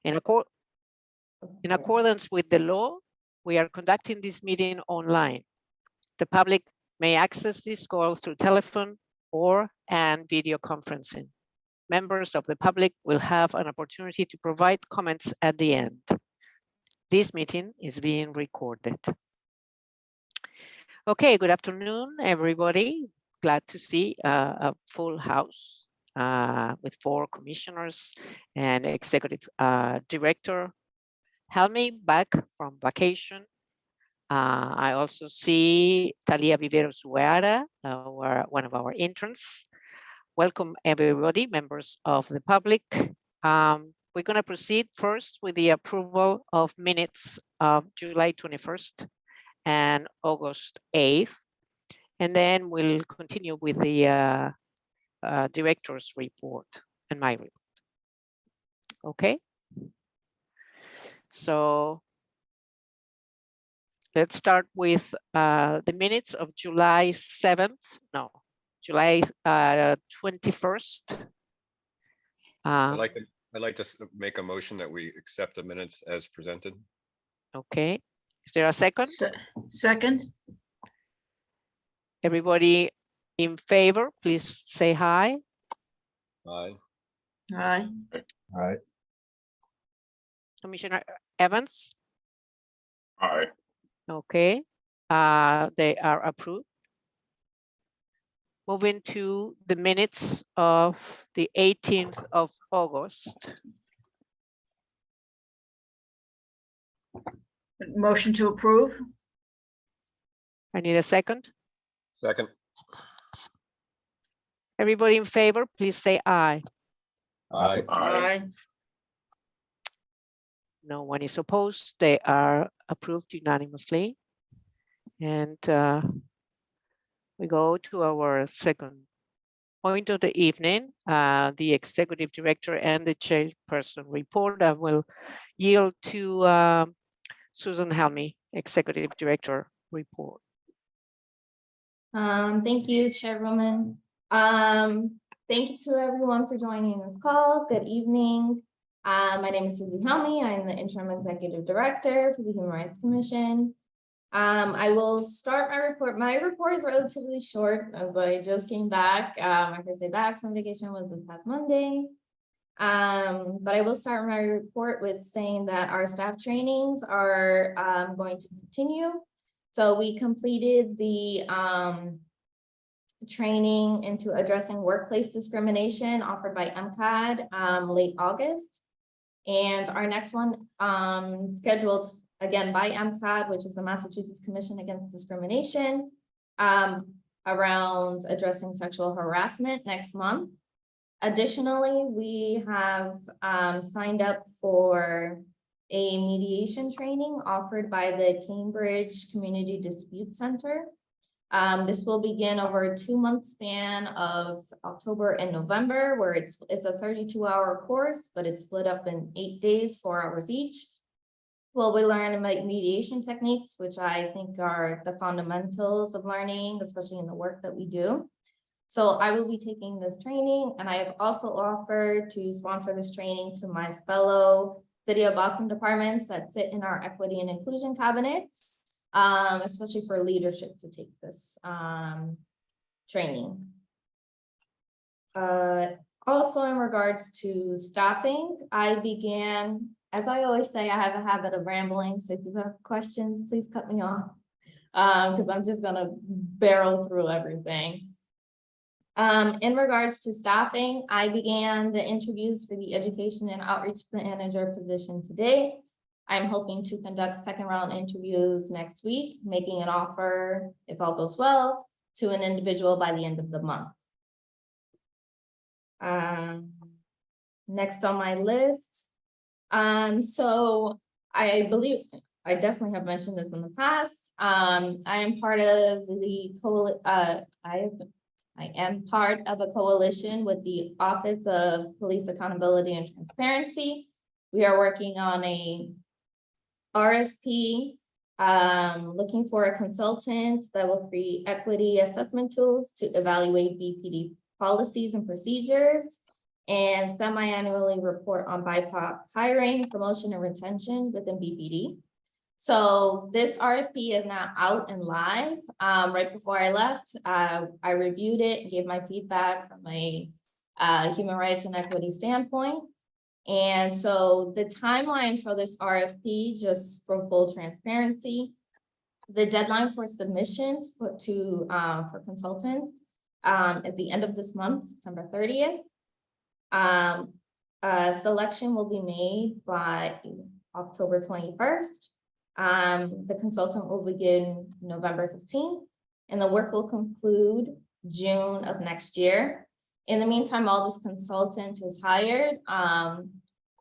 In accordance with the law, we are conducting this meeting online. The public may access this call through telephone and video conferencing. Members of the public will have an opportunity to provide comments at the end. This meeting is being recorded. Okay, good afternoon, everybody. Glad to see a full house with 4 commissioners and executive director. Helmi back from vacation. I also see Talia Viveros Uara, one of our interns. Welcome everybody, members of the public. We're going to proceed first with the approval of minutes of July 21st and August 8th. And then we'll continue with the director's report and my report. Okay. So let's start with the minutes of July 7th. No, July 21st. I'd like to make a motion that we accept the minutes as presented. Okay. Is there a second? Second. Everybody in favor, please say hi. Aye. Aye. Aye. Commissioner Evans? Aye. Okay. They are approved. Moving to the minutes of the 18th of August. Motion to approve. I need a second. Second. Everybody in favor, please say aye. Aye. Aye. No one is opposed. They are approved unanimously. And we go to our second point of the evening, the executive director and the chairperson report. I will yield to Susan Helmi, executive director report. Thank you, Chairwoman. Thank you to everyone for joining this call. Good evening. My name is Susie Helmi. I'm the interim executive director for the Human Rights Commission. I will start my report. My report is relatively short as I just came back. My first day back from vacation was this past Monday. But I will start my report with saying that our staff trainings are going to continue. So we completed the training into addressing workplace discrimination offered by MCAD late August. And our next one scheduled again by MCAD, which is the Massachusetts Commission Against Discrimination, around addressing sexual harassment next month. Additionally, we have signed up for a mediation training offered by the Cambridge Community Dispute Center. This will begin over a 2-month span of October and November, where it's a 32-hour course, but it's split up in 8 days, 4 hours each. Well, we learn mediation techniques, which I think are the fundamentals of learning, especially in the work that we do. So I will be taking this training, and I have also offered to sponsor this training to my fellow City of Boston departments that sit in our equity and inclusion cabinet, especially for leadership to take this training. Also in regards to staffing, I began, as I always say, I have a habit of rambling. So if you have questions, please cut me off because I'm just gonna barrel through everything. In regards to staffing, I began the interviews for the education and outreach manager position today. I'm hoping to conduct 2nd round interviews next week, making an offer, if all goes well, to an individual by the end of the month. Next on my list. So I believe I definitely have mentioned this in the past. I am part of the I am part of a coalition with the Office of Police Accountability and Transparency. We are working on a RFP, looking for a consultant that will create equity assessment tools to evaluate BPD policies and procedures and semi-annually report on BIPOC hiring, promotion, and retention within BPD. So this RFP is now out and live. Right before I left, I reviewed it and gave my feedback from a human rights and equity standpoint. And so the timeline for this RFP, just for full transparency, the deadline for submissions for consultants is the end of this month, September 30th. Selection will be made by October 21st. The consultant will begin November 15th, and the work will conclude June of next year. In the meantime, while this consultant is hired,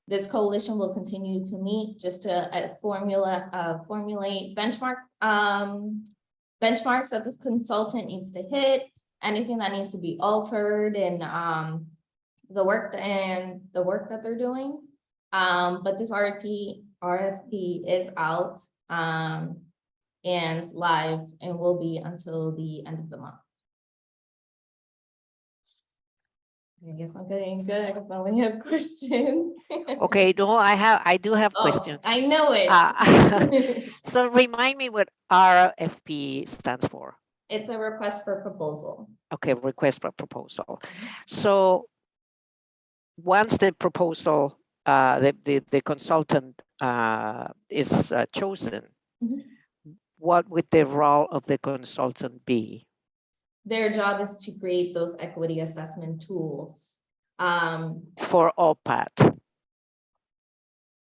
this coalition will continue to meet just to formulate benchmarks that this consultant needs to hit, anything that needs to be altered, and the work that they're doing. But this RFP is out and live and will be until the end of the month. I guess I'm getting good. I only have questions. Okay, no, I do have Oh, questions. I know it. So remind me what RFP stands for. It's a request for proposal. Okay, request for proposal. So once the proposal, the consultant is chosen, Mhm. what would the role of the consultant be? Their job is to create those equity assessment tools. For OPAT?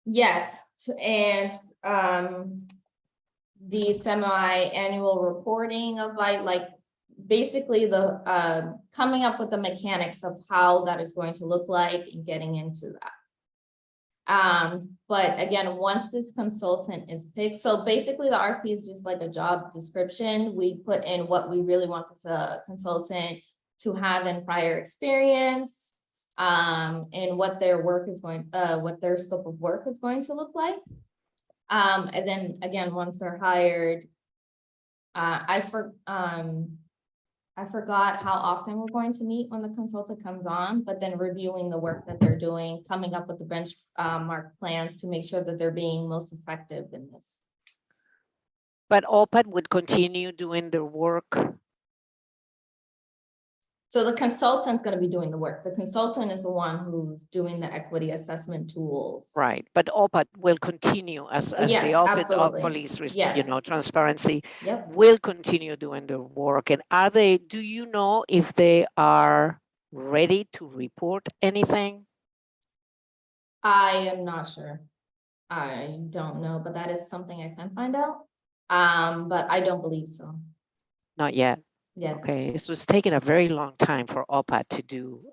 Yes, and the semi-annual reporting of like basically the coming up with the mechanics of how that is going to look like and getting into that. But again, once this consultant is picked, so basically the RFP is just like a job description. We put in what we really want this consultant to have in prior experience, and what their work is what their scope of work is going to look like. And then again, once they're hired, I forgot how often we're going to meet when the consultant comes on, but then reviewing the work that they're doing, coming up with the benchmark plans to make sure that they're being most effective in this. But OPAT would continue doing their work? So the consultant's going to be doing the work. The consultant is the one who's doing the equity assessment tools. Right, but OPAT will continue as Yes, the Office absolutely. of Police, Yes. Transparency Yep. will continue doing their work. And do you know if they are ready to report anything? I am not sure. I don't know, but that is something I can find out. But I don't believe so. Not yet. Yes. Okay, so it's taken a very long time for OPAT to do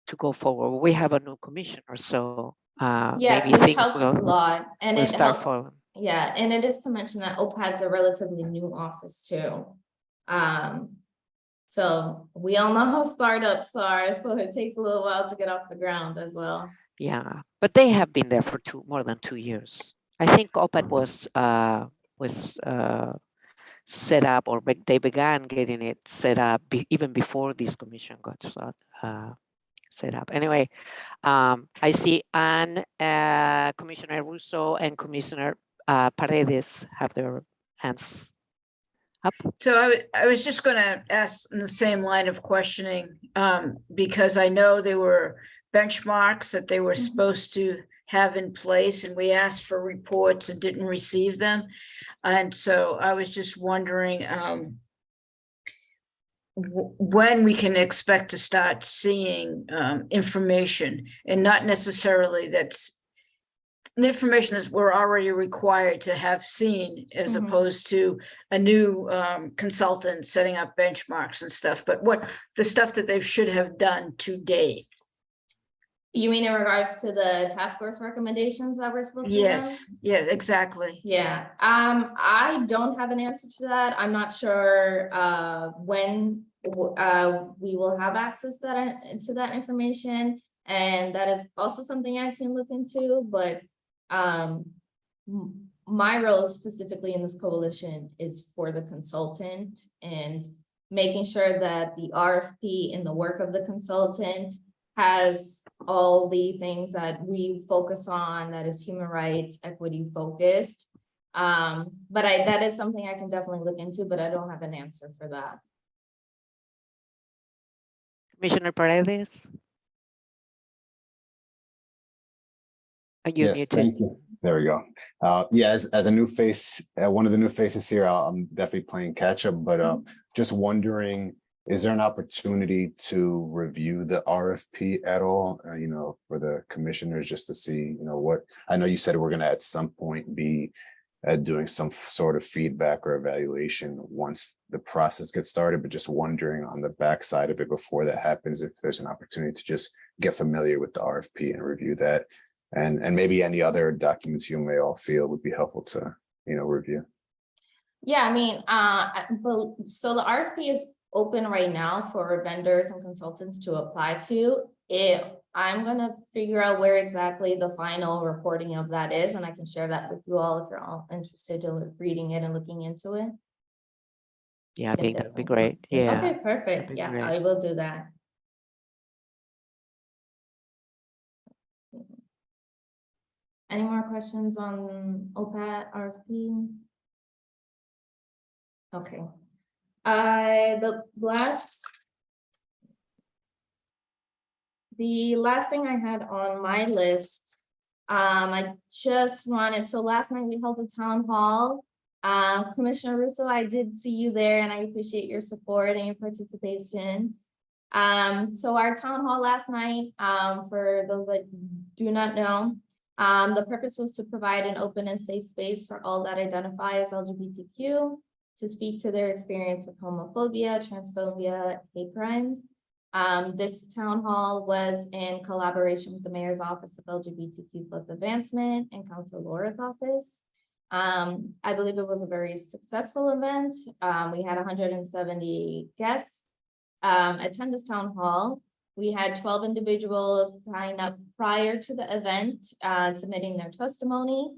to go forward. We have a new commissioner, so Yes, maybe which things helps a will lot, and it start helps. falling. Yeah, and it is to mention that OPAD's a relatively new office too. So we all know how startups are, so it takes a little while to get off the ground as well. Yeah, but they have been there for more than 2 years. I think OPAT was set up, or they began getting it set up even before this commission got set up. Anyway, I see Anne, Commissioner Russo, and Commissioner Paredes have their hands up. So I was just going to ask in the same line of questioning, because I know there were benchmarks that they were supposed to have in place, and we asked for reports and didn't receive them. And so I was just wondering when we can expect to start seeing information, and not necessarily that's the information that we're already required to have seen, as Mhm. opposed to a new consultant setting up benchmarks and stuff, but what the stuff that they should have done to date. You mean in regards to the task force recommendations that we're supposed to have? Yes, yeah, exactly. Yeah, I don't have an answer to that. I'm not sure when we will have access to that information, and that is also something I can look into. But my role specifically in this coalition is for the consultant, and making sure that the RFP in the work of the consultant has all the things that we focus on, that is human rights, equity focused. But that is something I can definitely look into, but I don't have an answer for that. Commissioner Paredes? Are you Yes, muted? thank you. There we go. Yeah, as a new face, one of the new faces here, I'm definitely playing catch up, but just wondering, is there an opportunity to review the RFP at all? For the commissioners, just to see, what, I know you said we're gonna at some point be doing some sort of feedback or evaluation once the process gets started, but just wondering on the backside of it before that happens, if there's an opportunity to just get familiar with the RFP and review that. And maybe any other documents you may all feel would be helpful to, review. Yeah, I mean, so the RFP is open right now for vendors and consultants to apply to. I'm gonna figure out where exactly the final reporting of that is, and I can share that with you all if you're all interested in reading it and looking into it. Yeah, I think that'd be great. Okay, Yeah. perfect. be Yeah, great. I will do that. Any more questions on OPAT RFP? Okay. The last thing I had on my list, I just wanted, so last night we held a town hall. Commissioner Russo, I did see you there and I appreciate your support and your participation. So our town hall last night, for those that do not know, the purpose was to provide an open and safe space for all that identify as LGBTQ to speak to their experience with homophobia, transphobia, hate crimes. This town hall was in collaboration with the Mayor's Office of LGBTQ+ Advancement and Councilor Laura's office. I believe it was a very successful event. We had 170 guests attend this town hall. We had 12 individuals sign up prior to the event, submitting their testimony.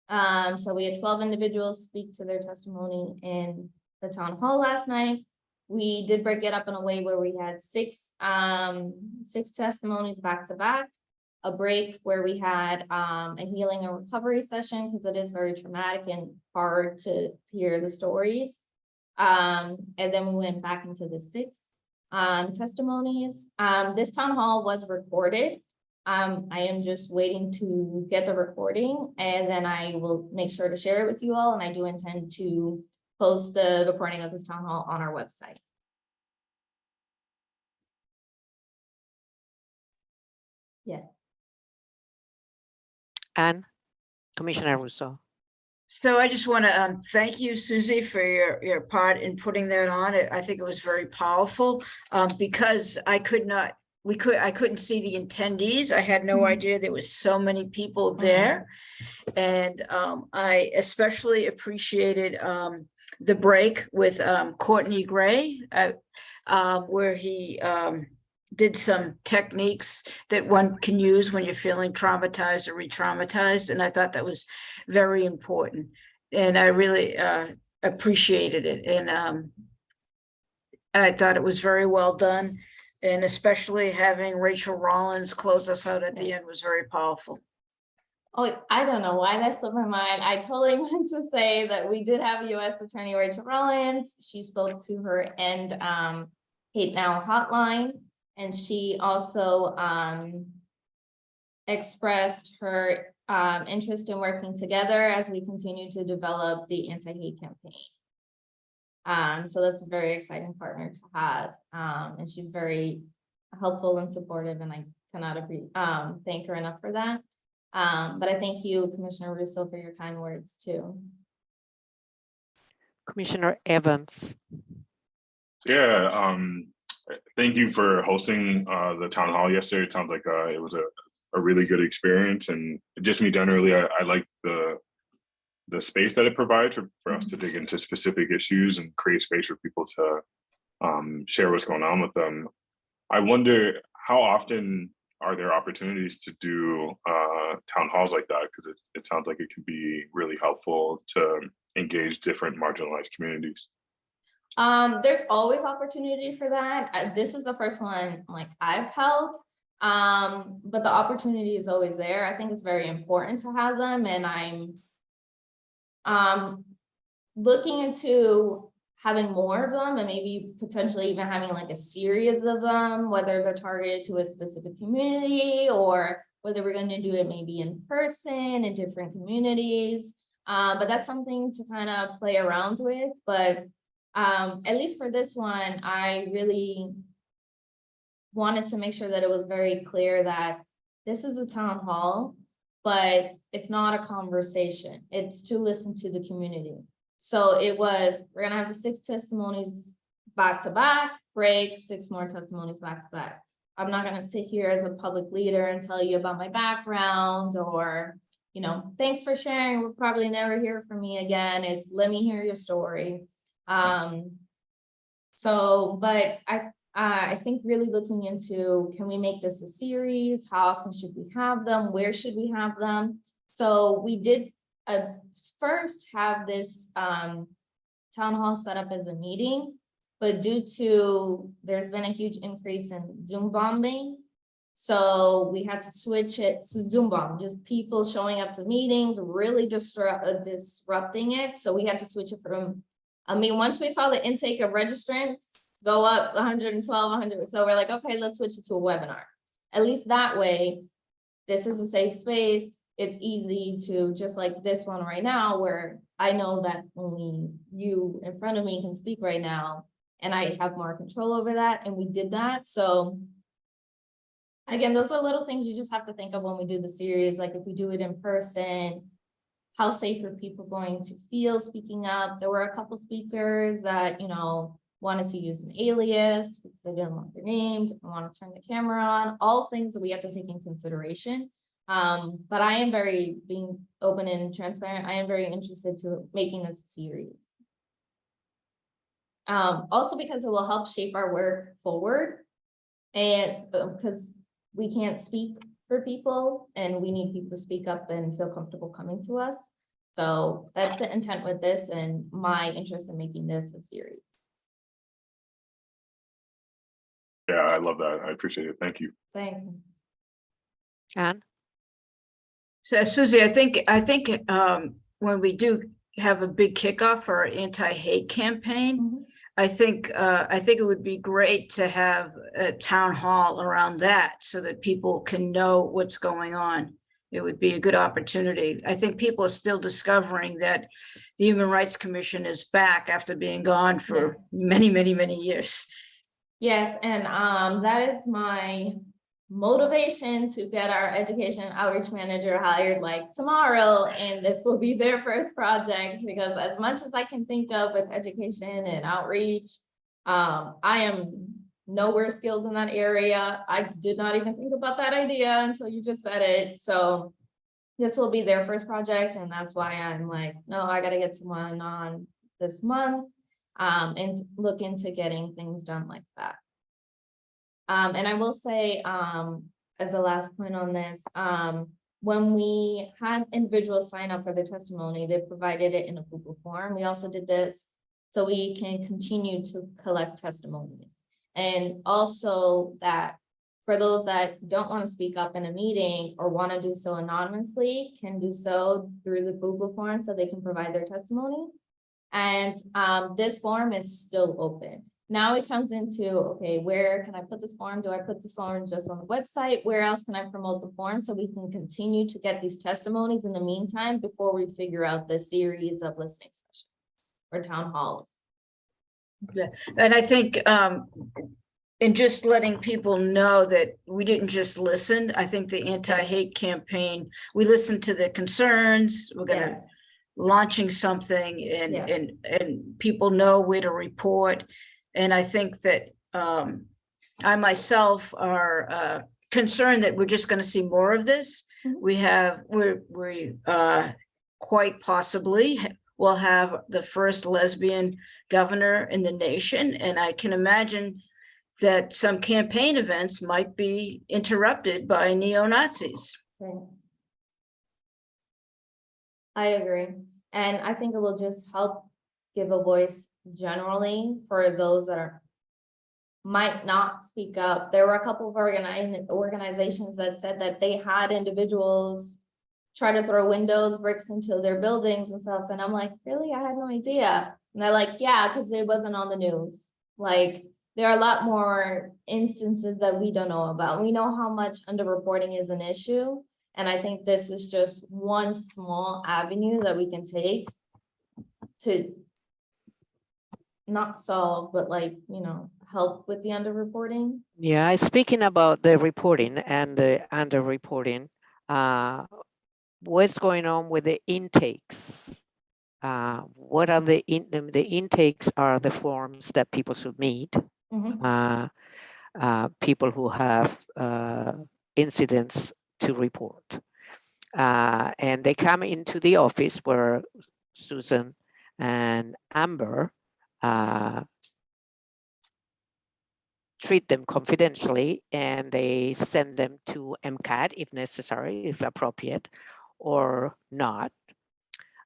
So we had 12 individuals speak to their testimony in the town hall last night. We did break it up in a way where we had six testimonies back to back, a break where we had a healing and recovery session because it is very traumatic and hard to hear the stories. And then we went back into the six testimonies. This town hall was recorded. I am just waiting to get the recording and then I will make sure to share it with you all. And I do intend to post the recording of this town hall on our website. Yes. And Commissioner Russo. So I just want to thank you, Susie, for your part in putting that on. I think it was very powerful because I couldn't see the attendees. I had no idea there was so many people there. And I especially appreciated the break with Courtney Gray, where he did some techniques that one can use when you're feeling traumatized or re-traumatized. And I thought that was very important. And I really appreciated it. And I thought it was very well done. And especially having Rachel Rollins close us out at the end was very powerful. Oh, I don't know why that slipped my mind. I totally meant to say that we did have U.S. Attorney Rachel Rollins. She spoke to her End Hate Now hotline, and she also expressed her interest in working together as we continue to develop the anti-hate campaign. So that's a very exciting partner to have, and she's very helpful and supportive, and I cannot thank her enough for that. But I thank you, Commissioner Russo, for your kind words too. Commissioner Evans. Yeah, thank you for hosting the town hall yesterday. It sounds like it was a really good experience, and just me generally, I like the space that it provides for us to dig into specific issues and create space for people to share what's going on with them. I wonder how often are there opportunities to do town halls like that? Because it sounds like it could be really helpful to engage different marginalized communities. There's always opportunity for that. This is the first one like I've held. But the opportunity is always there. I think it's very important to have them, and I'm looking into having more of them and maybe potentially even having like a series of them, whether they're targeted to a specific community or whether we're going to do it maybe in person in different communities. But that's something to kind of play around with. But at least for this one, I really wanted to make sure that it was very clear that this is a town hall, but it's not a conversation. It's to listen to the community. So it was, we're gonna have the 6 testimonies back to back, break, 6 more testimonies back to back. I'm not gonna sit here as a public leader and tell you about my background or, you know, thanks for sharing. We'll probably never hear from me again. It's let me hear your story. But I think really looking into, can we make this a series? How often should we have them? Where should we have them? So we did first have this town hall set up as a meeting, but due to, there's been a huge increase in Zoom bombing. So we had to switch it to Zoom bomb, just people showing up to meetings, really disrupting it. So we had to switch it from, once we saw the intake of registrants go up 112, 100. So we're like, okay, let's switch it to a webinar. At least that way, this is a safe space. It's easy to, just like this one right now, where I know that only you in front of me can speak right now, and I have more control over that, and we did that. So again, those are little things you just have to think of when we do the series. Like if we do it in person, how safe are people going to feel speaking up? There were a couple speakers that, you know, wanted to use an alias because they didn't want their name, didn't want to turn the camera on, all things that we have to take in consideration. But I am being open and transparent. I am very interested to making this series. Also because it will help shape our work forward, and because we can't speak for people and we need people to speak up and feel comfortable coming to us. So that's the intent with this and my interest in making this a series. Yeah, I love that. I appreciate it. Thank you. Thank you. Anne? So Susie, I think when we do have a big kickoff for our anti-hate campaign, I think it would be great to have a town hall around that so that people can know what's going on. It would be a good opportunity. I think people are still discovering that the Human Rights Commission is back after being gone for many, many, many years. Yes, and that is my motivation to get our education outreach manager hired like tomorrow, and this will be their first project, because as much as I can think of with education and outreach, I am nowhere skilled in that area. I did not even think about that idea until you just said it. So this will be their first project, and that's why I'm like, no, I gotta get someone on this month and look into getting things done like that. And I will say, as a last point on this, when we had individuals sign up for their testimony, they provided it in a Google form. We also did this so we can continue to collect testimonies. And also that for those that don't want to speak up in a meeting or want to do so anonymously, can do so through the Google form so they can provide their testimony. And this form is still open. Now it comes into, okay, where can I put this form? Do I put this form just on the website? Where else can I promote the form so we can continue to get these testimonies in the meantime before we figure out the series of listening sessions or town halls? Yeah, and I think in just letting people know that we didn't just listen. I think the anti-hate campaign, we listened to the concerns. We're gonna Yes. launching something and Yes. and people know where to report. And I think that I myself are concerned that we're just going to see more of this. Mhm. We quite possibly will have the first lesbian governor in the nation, and I can imagine that some campaign events might be interrupted by neo-Nazis. Right. I agree. And I think it will just help give a voice generally for those that are might not speak up. There were a couple of organizations that said that they had individuals try to throw windows, bricks into their buildings and stuff. And I'm like, really? I had no idea. And they're like, yeah, because it wasn't on the news. Like, there are a lot more instances that we don't know about. We know how much underreporting is an issue. And I think this is just one small avenue that we can take to not solve, but like, you know, help with the underreporting. Yeah, speaking about the reporting and the underreporting, what's going on with the intakes? What are the intakes are the forms that people submit, people who have incidents to report. And they come into the office where Susan and Amber treat them confidentially, and they send them to MCAT if necessary, if appropriate, or not.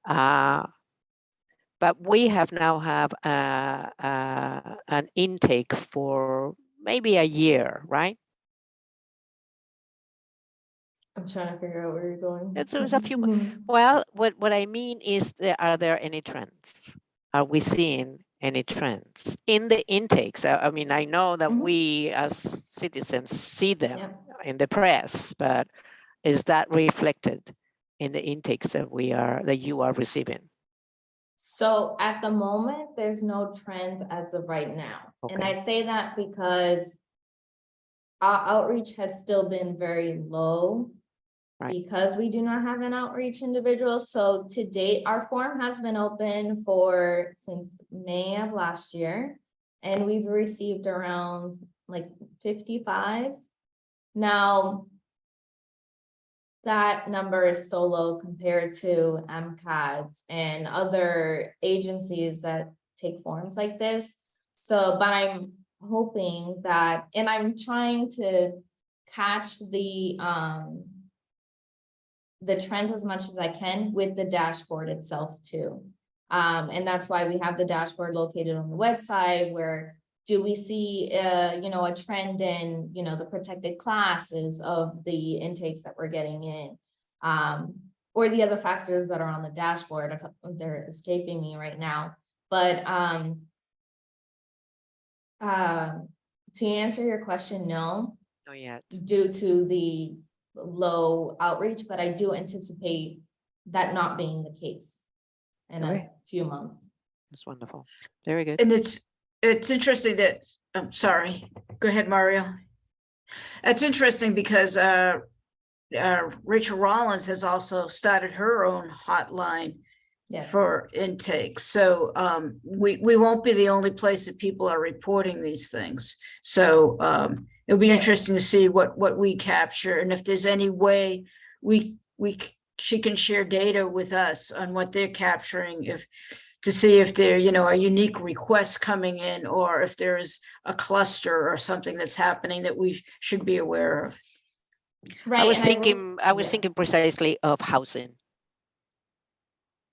But we have now have an intake for maybe a year, right? I'm trying to figure out where you're going. There's a few. Well, what I mean is, are there any trends? Are we seeing any trends in the intakes? I mean, I know that we as citizens see them in the press, but is that reflected in the intakes that you are receiving? So at the moment, there's no trends as of right now. And I say that because our outreach has still been very low. Because we do not have an outreach individual. So to date, our form has been open since May of last year. And we've received around like 55. Now, that number is so low compared to MCADs and other agencies that take forms like this. So, but I'm hoping that, and I'm trying to catch the trends as much as I can with the dashboard itself too. And that's why we have the dashboard located on the website, where do we see a trend in the protected classes of the intakes that we're getting in, or the other factors that are on the dashboard. They're escaping me right now. But to answer your question, no. Not yet. Due to the low outreach, but I do anticipate that not being the case in a few months. That's wonderful. Very good. And it's interesting that, I'm sorry, go ahead, Mario. It's interesting because Rachel Rollins has also started her own hotline for intake. So we won't be the only place that people are reporting these things. So it'll be interesting to see what we capture, and if there's any way she can share data with us on what they're capturing, to see if there are unique requests coming in, or if there's a cluster or something that's happening that we should be aware of. Right. I was thinking precisely of housing.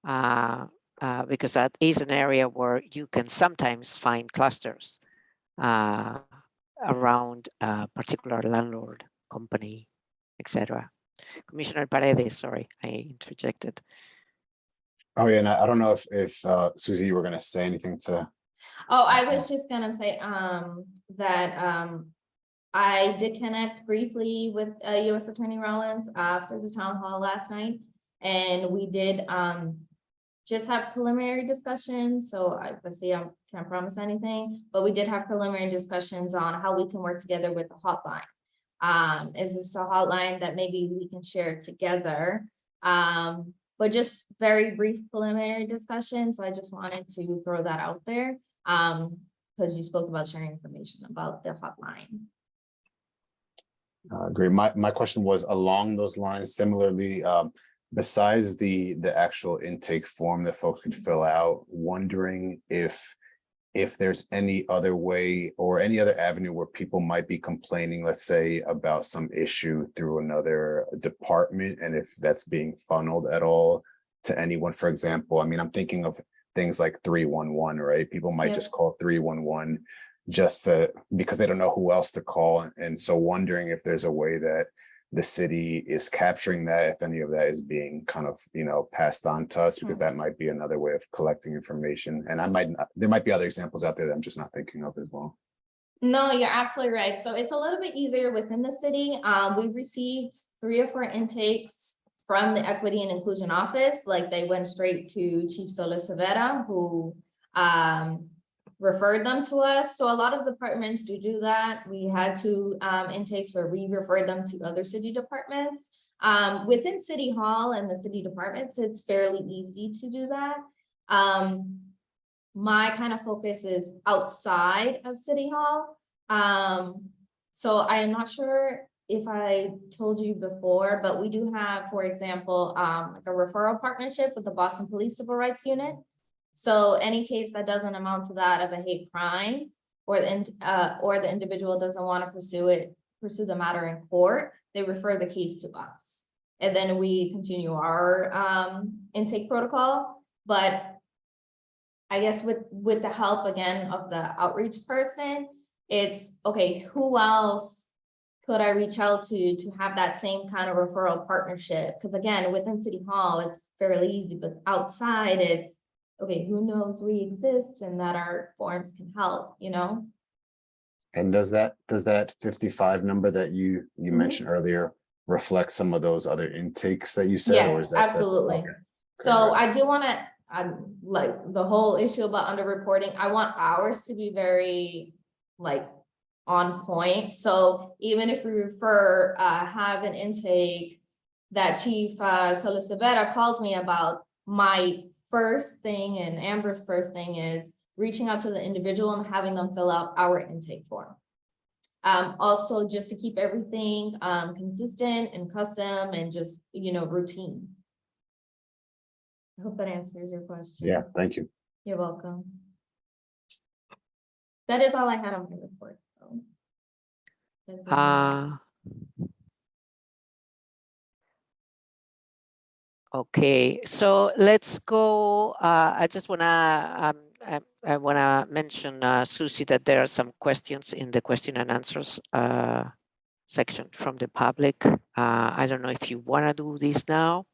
Because that is an area where you can sometimes find clusters around a particular landlord, company, etc. Commissioner Paredes, sorry, I interjected. Oh yeah, and I don't know if Susie, you were going to say anything to. Oh, I was just gonna say that I did connect briefly with U.S. Attorney Rollins after the town hall last night, and we did just have preliminary discussions. So obviously I can't promise anything, but we did have preliminary discussions on how we can work together with the hotline. Is this a hotline that maybe we can share together? But just very brief preliminary discussion. So I just wanted to throw that out there because you spoke about sharing information about the hotline. Great. My question was along those lines. Similarly, besides the actual intake form that folks could fill out, wondering if there's any other way or any other avenue where people might be complaining, let's say, about some issue through another department, and if that's being funneled at all to anyone. For example, I mean, I'm thinking of things like 311, right? People might Yeah. just call 311 because they don't know who else to call. And so wondering if there's a way that the city is capturing that, if any of that is being kind of, passed on to us, because that might be another way of collecting information. And there might be other examples out there that I'm just not thinking of as well. No, you're absolutely right. So it's a little bit easier within the city. We've received 3 or 4 intakes from the Equity and Inclusion Office. Like they went straight to Chief Solis Severa, who referred them to us. So a lot of departments do that. We had 2 intakes where we referred them to other city departments. Within City Hall and the city departments, it's fairly easy to do that. My kind of focus is outside of City Hall. So I am not sure if I told you before, but we do have, for example, like a referral partnership with the Boston Police Civil Rights Unit. So any case that doesn't amount to that of a hate crime, or the individual doesn't want to pursue the matter in court, they refer the case to us. And then we continue our intake protocol. But I guess with the help again of the outreach person, it's okay, who else could I reach out to have that same kind of referral partnership? Because again, within City Hall, it's fairly easy, but outside it's, okay, who knows we exist and that our forms can help, And does that 55 number that you Mhm. mentioned earlier reflect some of those other intakes that you said? Or Yes, is that separate? absolutely. Okay. So I do want to, like the whole issue about underreporting, I want ours to be very on point. So even if we have an intake that Chief Solis Severa called me about, my first thing and Amber's first thing is reaching out to the individual and having them fill out our intake form. Also just to keep everything consistent and custom and just, routine. I hope that answers your question. Yeah, thank you. You're welcome. That is all I had on my report. So. That is all I had. Okay, so let's go. I just wanna I wanna mention, Susie, that there are some questions in the question and answers section from the public. I don't know if you wanna do this now.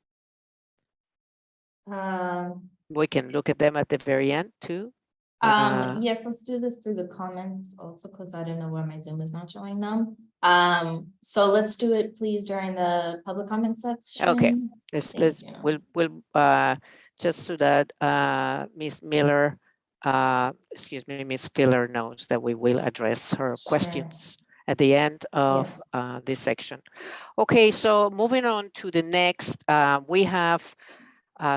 We can look at them at the very end too. Yes, let's do this through the comments also, because I don't know why my Zoom is not showing them. So let's do it please during the public comment section. Okay, Thank you. we'll just so that Ms. Miller, Ms. Filler knows that we will address her Sure. questions at the end of Yes. this section. Okay, so moving on to the next, we have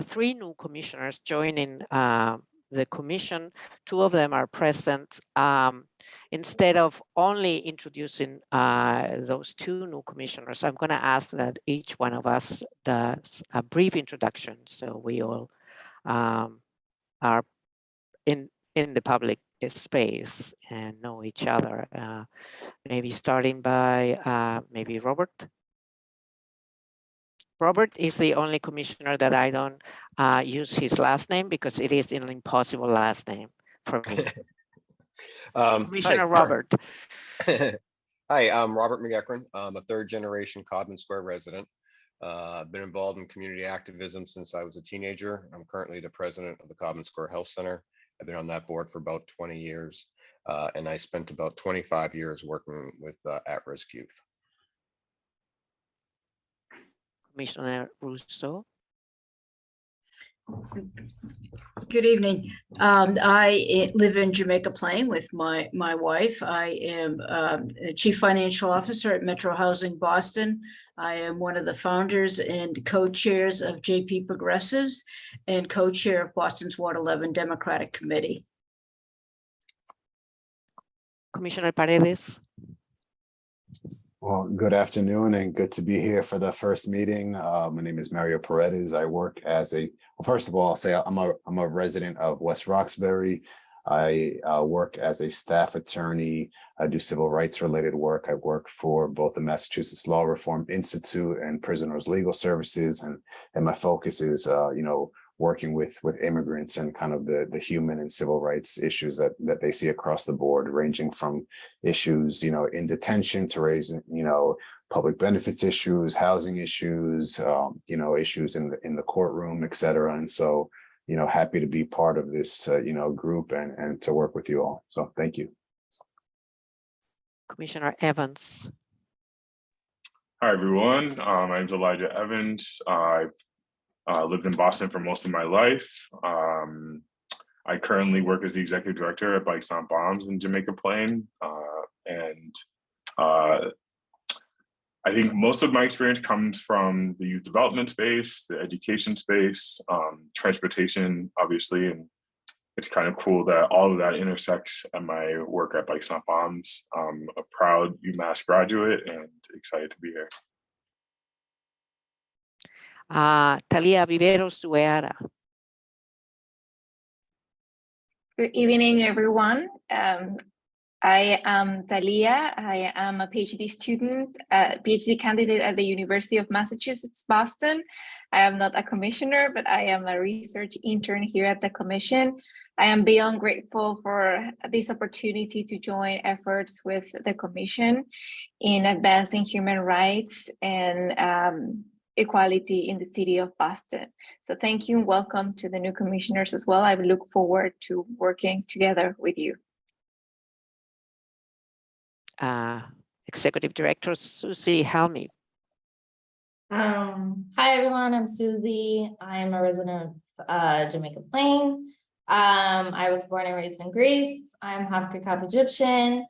3 new commissioners joining the commission. 2 of them are present. Instead of only introducing those 2 new commissioners, I'm going to ask that each one of us does a brief introduction, so we all are in the public space and know each other. Maybe starting by maybe Robert. Robert is the only commissioner that I don't use his last name because it is an impossible last name for me. Commissioner Robert. Hi, I'm Robert McEachran. I'm a 3rd generation Codman Square resident. I've been involved in community activism since I was a teenager. I'm currently the president of the Codman Square Health Center. I've been on that board for about 20 years, and I spent about 25 years working with at-risk youth. Commissioner Russo. Good evening. I live in Jamaica Plain with my wife. I am Chief Financial Officer at Metro Housing Boston. I am one of the founders and co-chairs of JP Progressives and co-chair of Boston's Ward 11 Democratic Committee. Commissioner Paredes. Well, good afternoon and good to be here for the first meeting. My name is Mario Paredes. I work as first of all, I'll say I'm a resident of West Roxbury. I work as a staff attorney. I do civil rights related work. I work for both the Massachusetts Law Reform Institute and Prisoners Legal Services. And my focus is, working with immigrants and kind of the human and civil rights issues that they see across the board, ranging from issues, you know, in detention to raising, you know, public benefits issues, housing issues, you know, issues in the courtroom, et cetera. And so, you know, happy to be part of this, you know, group and to work with you all. So thank you. Commissioner Evans. Hi, everyone. My name is Elijah Evans. I've lived in Boston for most of my life. I currently work as the executive director at Bikes Not Bombs in Jamaica Plain. I think most of my experience comes from the youth development space, the education space, transportation, obviously, and it's kind of cool that all of that intersects at my work at Bikes Not Bombs. I'm a proud UMass graduate and excited to be here. Talia Viveros Ueara. Good evening, everyone. I am Talia. I am a PhD student, PhD candidate at the University of Massachusetts, Boston. I am not a commissioner, but I am a research intern here at the commission. I am beyond grateful for this opportunity to join efforts with the commission in advancing human rights and equality in the city of Boston. So thank you and welcome to the new commissioners as well. I look forward to working together with you. Executive Director Susie Helmy. Hi, everyone. I'm Susie. I'm a resident of Jamaica Plain. I was born and raised in Greece. I'm half Kakap Egyptian.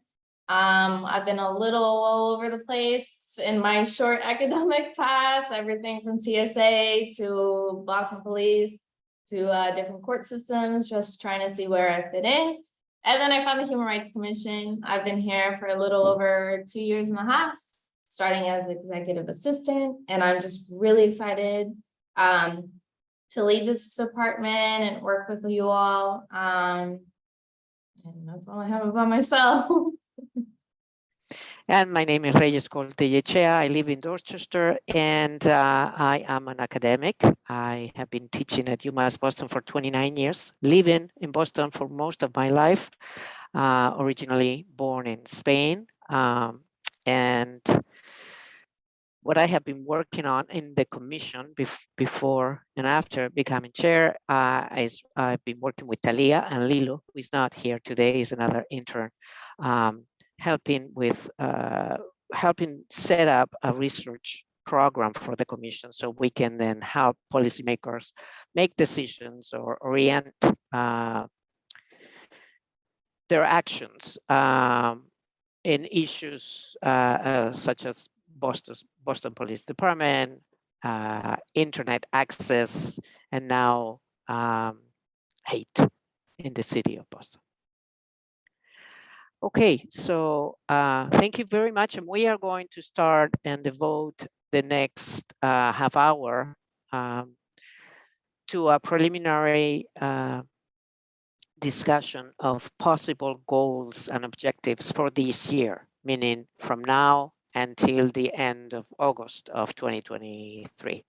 I've been a little all over the place in my short academic path, everything from TSA to Boston Police to different court systems, just trying to see where I fit in. And then I found the Human Rights Commission. I've been here for a little over 2.5 years, starting as executive assistant, and I'm just really excited to lead this department and work with you all. And that's all I have about myself. And my name is Reyes Coltellechea. I live in Dorchester and I am an academic. I have been teaching at UMass Boston for 29 years, living in Boston for most of my life, originally born in Spain. And what I have been working on in the commission before and after becoming chair is I've been working with Talia and Lilo, who is not here today, is another intern, helping set up a research program for the commission so we can then help policymakers make decisions or orient their actions in issues such as Boston Police Department, internet access, and now hate in the city of Boston. Okay, so thank you very much. And we are going to start and devote the next half hour to a preliminary discussion of possible goals and objectives for this year, meaning from now until the end of August of 2023.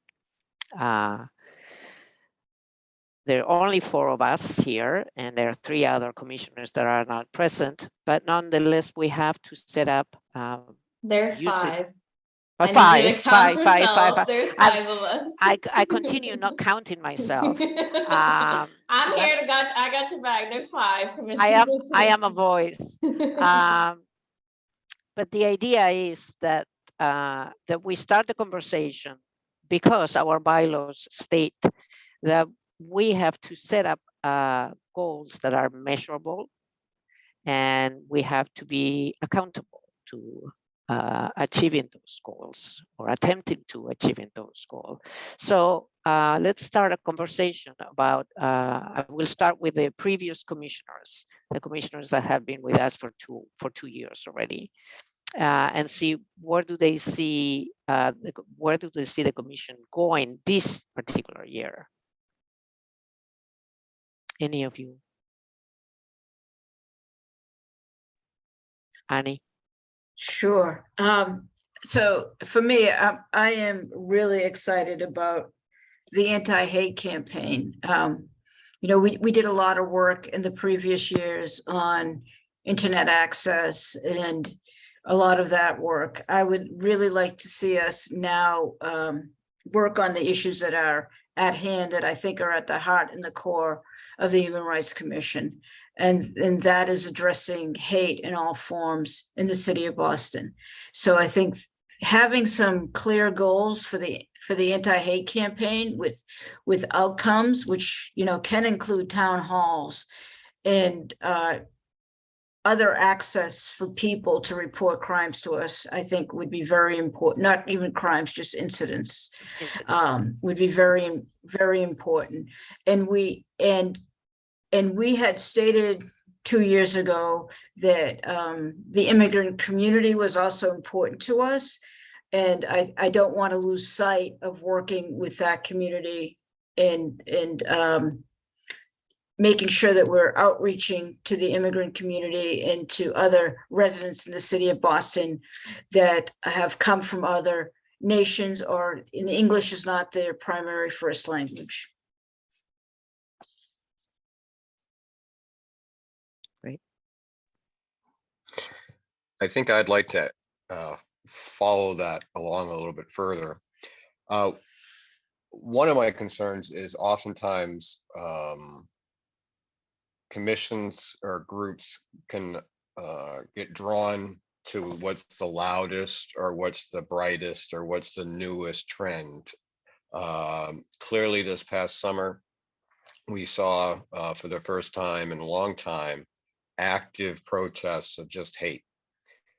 There are only 4 of us here, and there are 3 other commissioners that are not present, but nonetheless, we have to set up. There's 5. Five. There's 5 of us. I continue not counting myself. I'm here to I got your back. There's 5 commissioners. I am a voice. But the idea is that that we start the conversation because our bylaws state that we have to set up goals that are measurable, and we have to be accountable to achieving those goals or attempting to achieving those goals. So let's start a conversation about, I will start with the previous commissioners, the commissioners that have been with us for 2 years already, and see where do they see the commission going this particular year. Any of you? Annie? Sure. So for me, I am really excited about the anti-hate campaign. We did a lot of work in the previous years on internet access and a lot of that work. I would really like to see us now work on the issues that are at hand, that I think are at the heart and the core of the Human Rights Commission. And that is addressing hate in all forms in the city of Boston. So I think having some clear goals for the anti-hate campaign with outcomes, which, can include town halls and other access for people to report crimes to us, I think would be very important. Not even crimes, just incidents, would be very, very important. And we had stated 2 years ago that the immigrant community was also important to us. And I don't want to lose sight of working with that community and making sure that we're outreaching to the immigrant community and to other residents in the city of Boston that have come from other nations, or in English is not their primary first language. Great. I think I'd like to follow that along a little bit further. One of my concerns is oftentimes commissions or groups can get drawn to what's the loudest or what's the brightest or what's the newest trend. Clearly this past summer, we saw for the first time in a long time, active protests of just hate.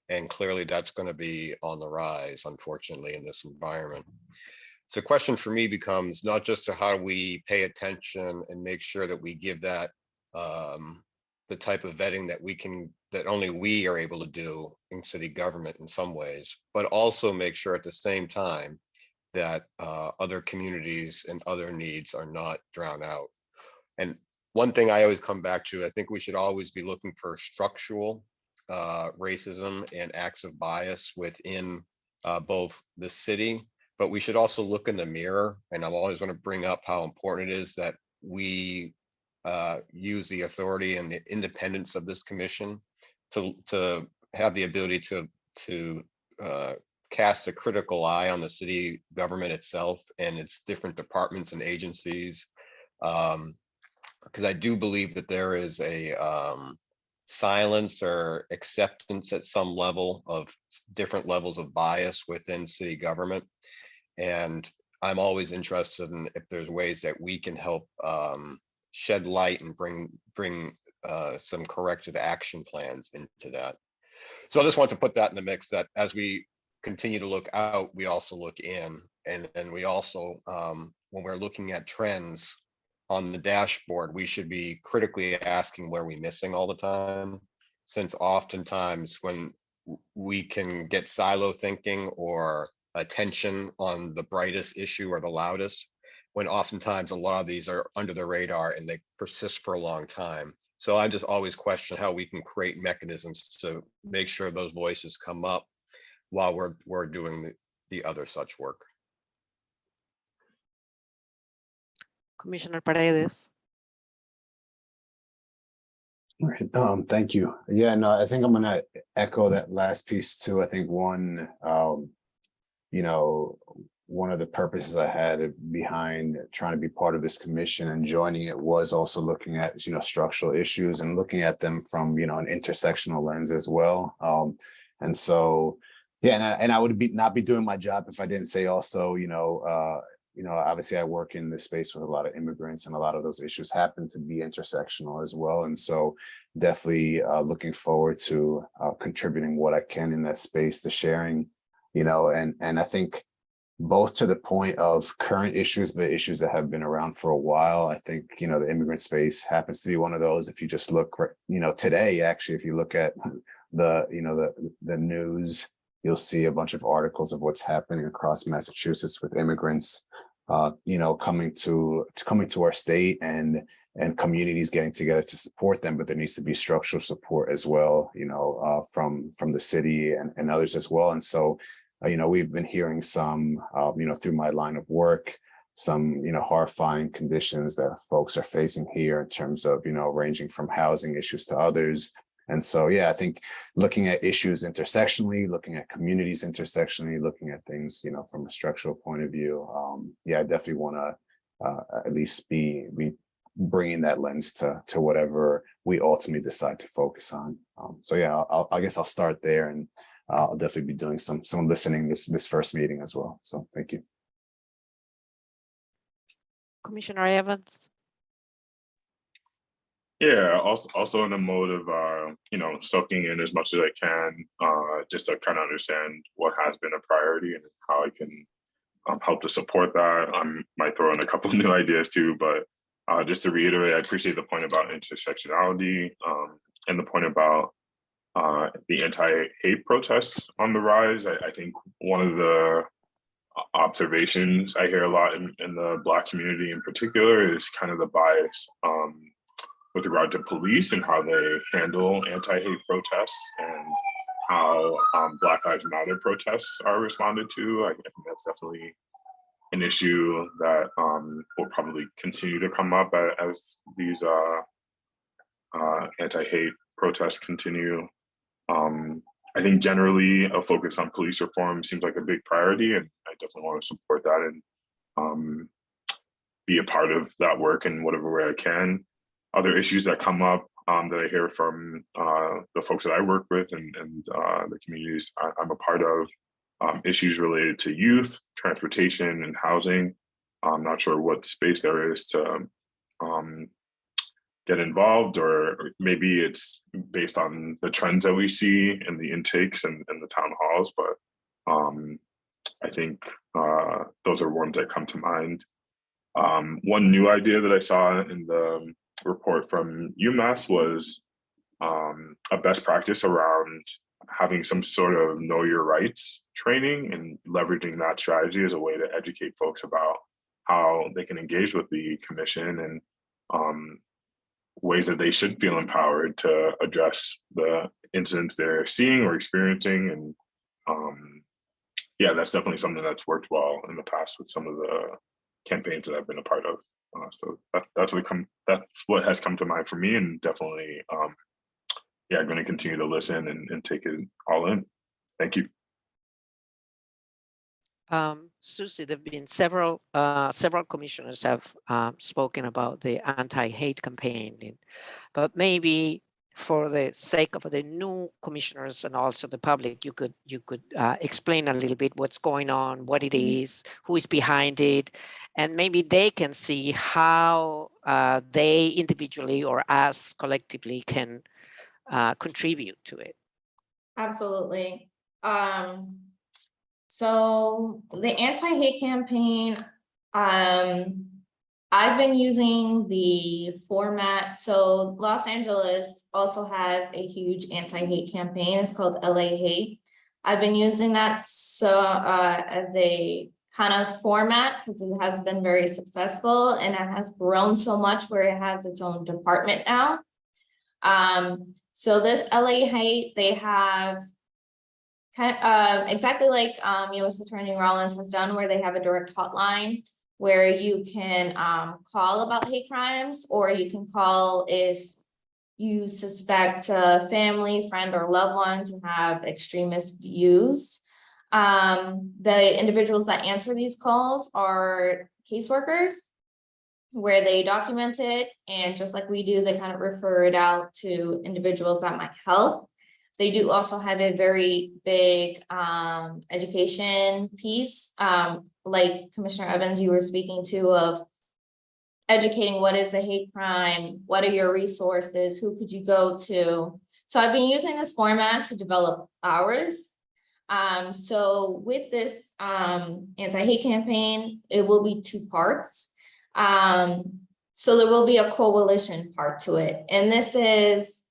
And clearly that's going to be on the rise, unfortunately, in this environment. So the question for me becomes not just to how do we pay attention and make sure that we give that the type of vetting that only we are able to do in city government in some ways, but also make sure at the same time that other communities and other needs are not drowned out. And one thing I always come back to, I think we should always be looking for structural racism and acts of bias within both the city, but we should also look in the mirror. And I'm always going to bring up how important it is that we use the authority and the independence of this commission to have the ability to cast a critical eye on the city government itself and its different departments and agencies. Because I do believe that there is a silence or acceptance at some level of different levels of bias within city government. And I'm always interested in if there's ways that we can help shed light and bring some corrective action plans into that. So I just want to put that in the mix, that as we continue to look out, we also look in, and we also, when we're looking at trends on the dashboard, we should be critically asking where we're missing all the time, since oftentimes when we can get silo thinking or attention on the brightest issue or the loudest, when oftentimes a lot of these are under the radar and they persist for a long time. So I just always question how we can create mechanisms to make sure those voices come up while we're doing the other such work. Commissioner Paredes. All right, thank you. Yeah, no, I think I'm gonna echo that last piece too. I think one of the purposes I had behind trying to be part of this commission and joining it was also looking at, structural issues and looking at them from, an intersectional lens as well. And so, yeah, and I would not be doing my job if I didn't say also, obviously I work in this space with a lot of immigrants, and a lot of those issues happen to be intersectional as well. And so definitely looking forward to contributing what I can in that space, to sharing, and I think both to the point of current issues, but issues that have been around for a while. I think, the immigrant space happens to be one of those. If you just look, today, actually, if you look at the news, you'll see a bunch of articles of what's happening across Massachusetts with immigrants, coming to our state and communities getting together to support them. But there needs to be structural support as well, from the city and others as well. And so, we've been hearing some, through my line of work, some, horrifying conditions that folks are facing here in terms of, ranging from housing issues to others. And so, yeah, I think looking at issues intersectionally, looking at communities intersectionally, looking at things, from a structural point of view. I definitely want to at least be bringing that lens to whatever we ultimately decide to focus on. So yeah, I guess I'll start there, and I'll definitely be doing some listening this first meeting as well. So thank you. Commissioner Evans. Yeah, also in the mode of soaking in as much as I can, just to kind of understand what has been a priority and how I can help to support that. I might throw in a couple of new ideas too, but just to reiterate, I appreciate the point about intersectionality and the point about the anti-hate protests on the rise. I think one of the observations I hear a lot in the Black community in particular is kind of the bias with regard to police and how they handle anti-hate protests and how Black Lives Matter protests are responded to. I think that's definitely an issue that will probably continue to come up as these anti-hate protests continue. I think generally a focus on police reform seems like a big priority, and I definitely want to support that and be a part of that work in whatever way I can. Other issues that come up that I hear from the folks that I work with and the communities I'm a part of, issues related to youth, transportation, and housing. I'm not sure what space there is to get involved, or maybe it's based on the trends that we see in the intakes and the town halls, but I think those are ones that come to mind. One new idea that I saw in the report from UMass was a best practice around having some sort of know your rights training and leveraging that strategy as a way to educate folks about how they can engage with the commission and ways that they should feel empowered to address the incidents they're seeing or experiencing. And that's definitely something that's worked well in the past with some of the campaigns that I've been a part of. So that's what has come to mind for me, and definitely, I'm going to continue to listen and take it all in. Thank you. Susie, there have been several commissioners have spoken about the anti-hate campaign, but maybe for the sake of the new commissioners and also the public, you could explain a little bit what's going on, what it is, who is behind it, and maybe they can see how they individually or us collectively can contribute to it. Absolutely. So the anti-hate campaign, I've been using the format. So Los Angeles also has a huge anti-hate campaign. It's called LA Hate. I've been using that as a kind of format because it has been very successful and it has grown so much where it has its own department now. So this LA Hate, they have exactly like U.S. Attorney Rollins has done, where they have a direct hotline where you can call about hate crimes, or you can call if you suspect a family, friend, or loved one to have extremist views. The individuals that answer these calls are caseworkers, where they document it, and just like we do, they kind of refer it out to individuals that might help. They do also have a very big education piece, like Commissioner Evans, you were speaking to, of educating what is a hate crime, what are your resources, who could you go to. So I've been using this format to develop ours. So with this anti-hate campaign, it will be 2 parts. So there will be a coalition part to it. And this is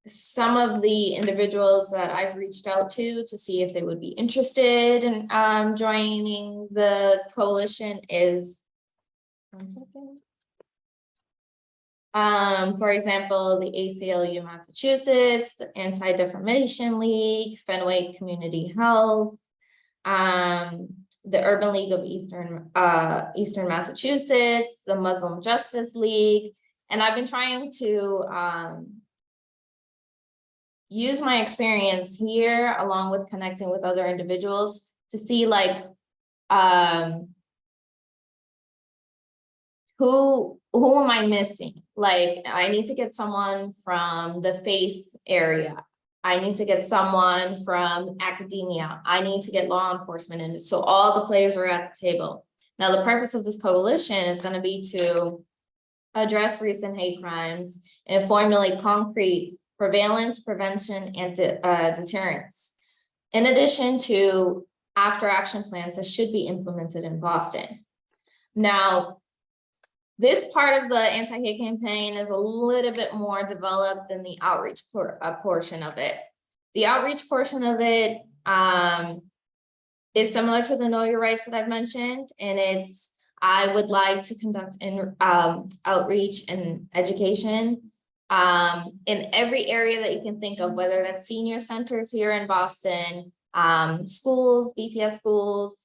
some of the individuals that I've reached out to see if they would be interested in joining the coalition is, one second. For example, the ACLU Massachusetts, the Anti-Defamation League, Fenway Community Health, the Urban League of Eastern Massachusetts, the Muslim Justice League, and I've been trying to use my experience here along with connecting with other individuals to see like who am I missing? Like, I need to get someone from the faith area. I need to get someone from academia. I need to get law enforcement in. So all the players are at the table. Now, the purpose of this coalition is going to be to address recent hate crimes and formulate concrete prevalence, prevention, and deterrence. In addition to after action plans that should be implemented in Boston. Now, this part of the anti-hate campaign is a little bit more developed than the outreach portion of it. The outreach portion of it is similar to the Know Your Rights that I've mentioned, and it's, I would like to conduct outreach and education in every area that you can think of, whether that's senior centers here in Boston, schools, BPS schools,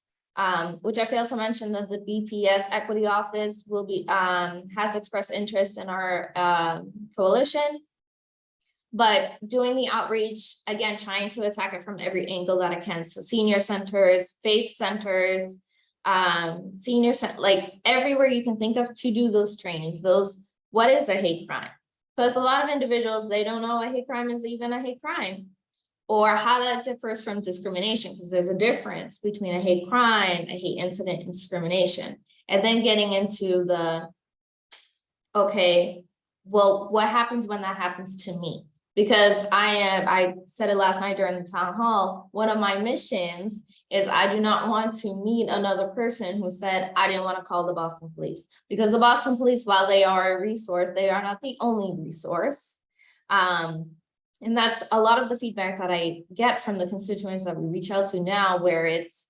which I failed to mention that the BPS Equity Office will be has expressed interest in our coalition. But doing the outreach, again, trying to attack it from every angle that I can. So senior centers, faith centers, like everywhere you can think of to do those trainings, what is a hate crime? Because a lot of individuals, they don't know a hate crime is even a hate crime, or how that differs from discrimination, because there's a difference between a hate crime, a hate incident, and discrimination. And then getting into the, okay, well, what happens when that happens to me? Because I said it last night during the town hall, one of my missions is I do not want to meet another person who said, I didn't want to call the Boston police. Because the Boston police, while they are a resource, they are not the only resource. And that's a lot of the feedback that I get from the constituents that we reach out to now, where it's,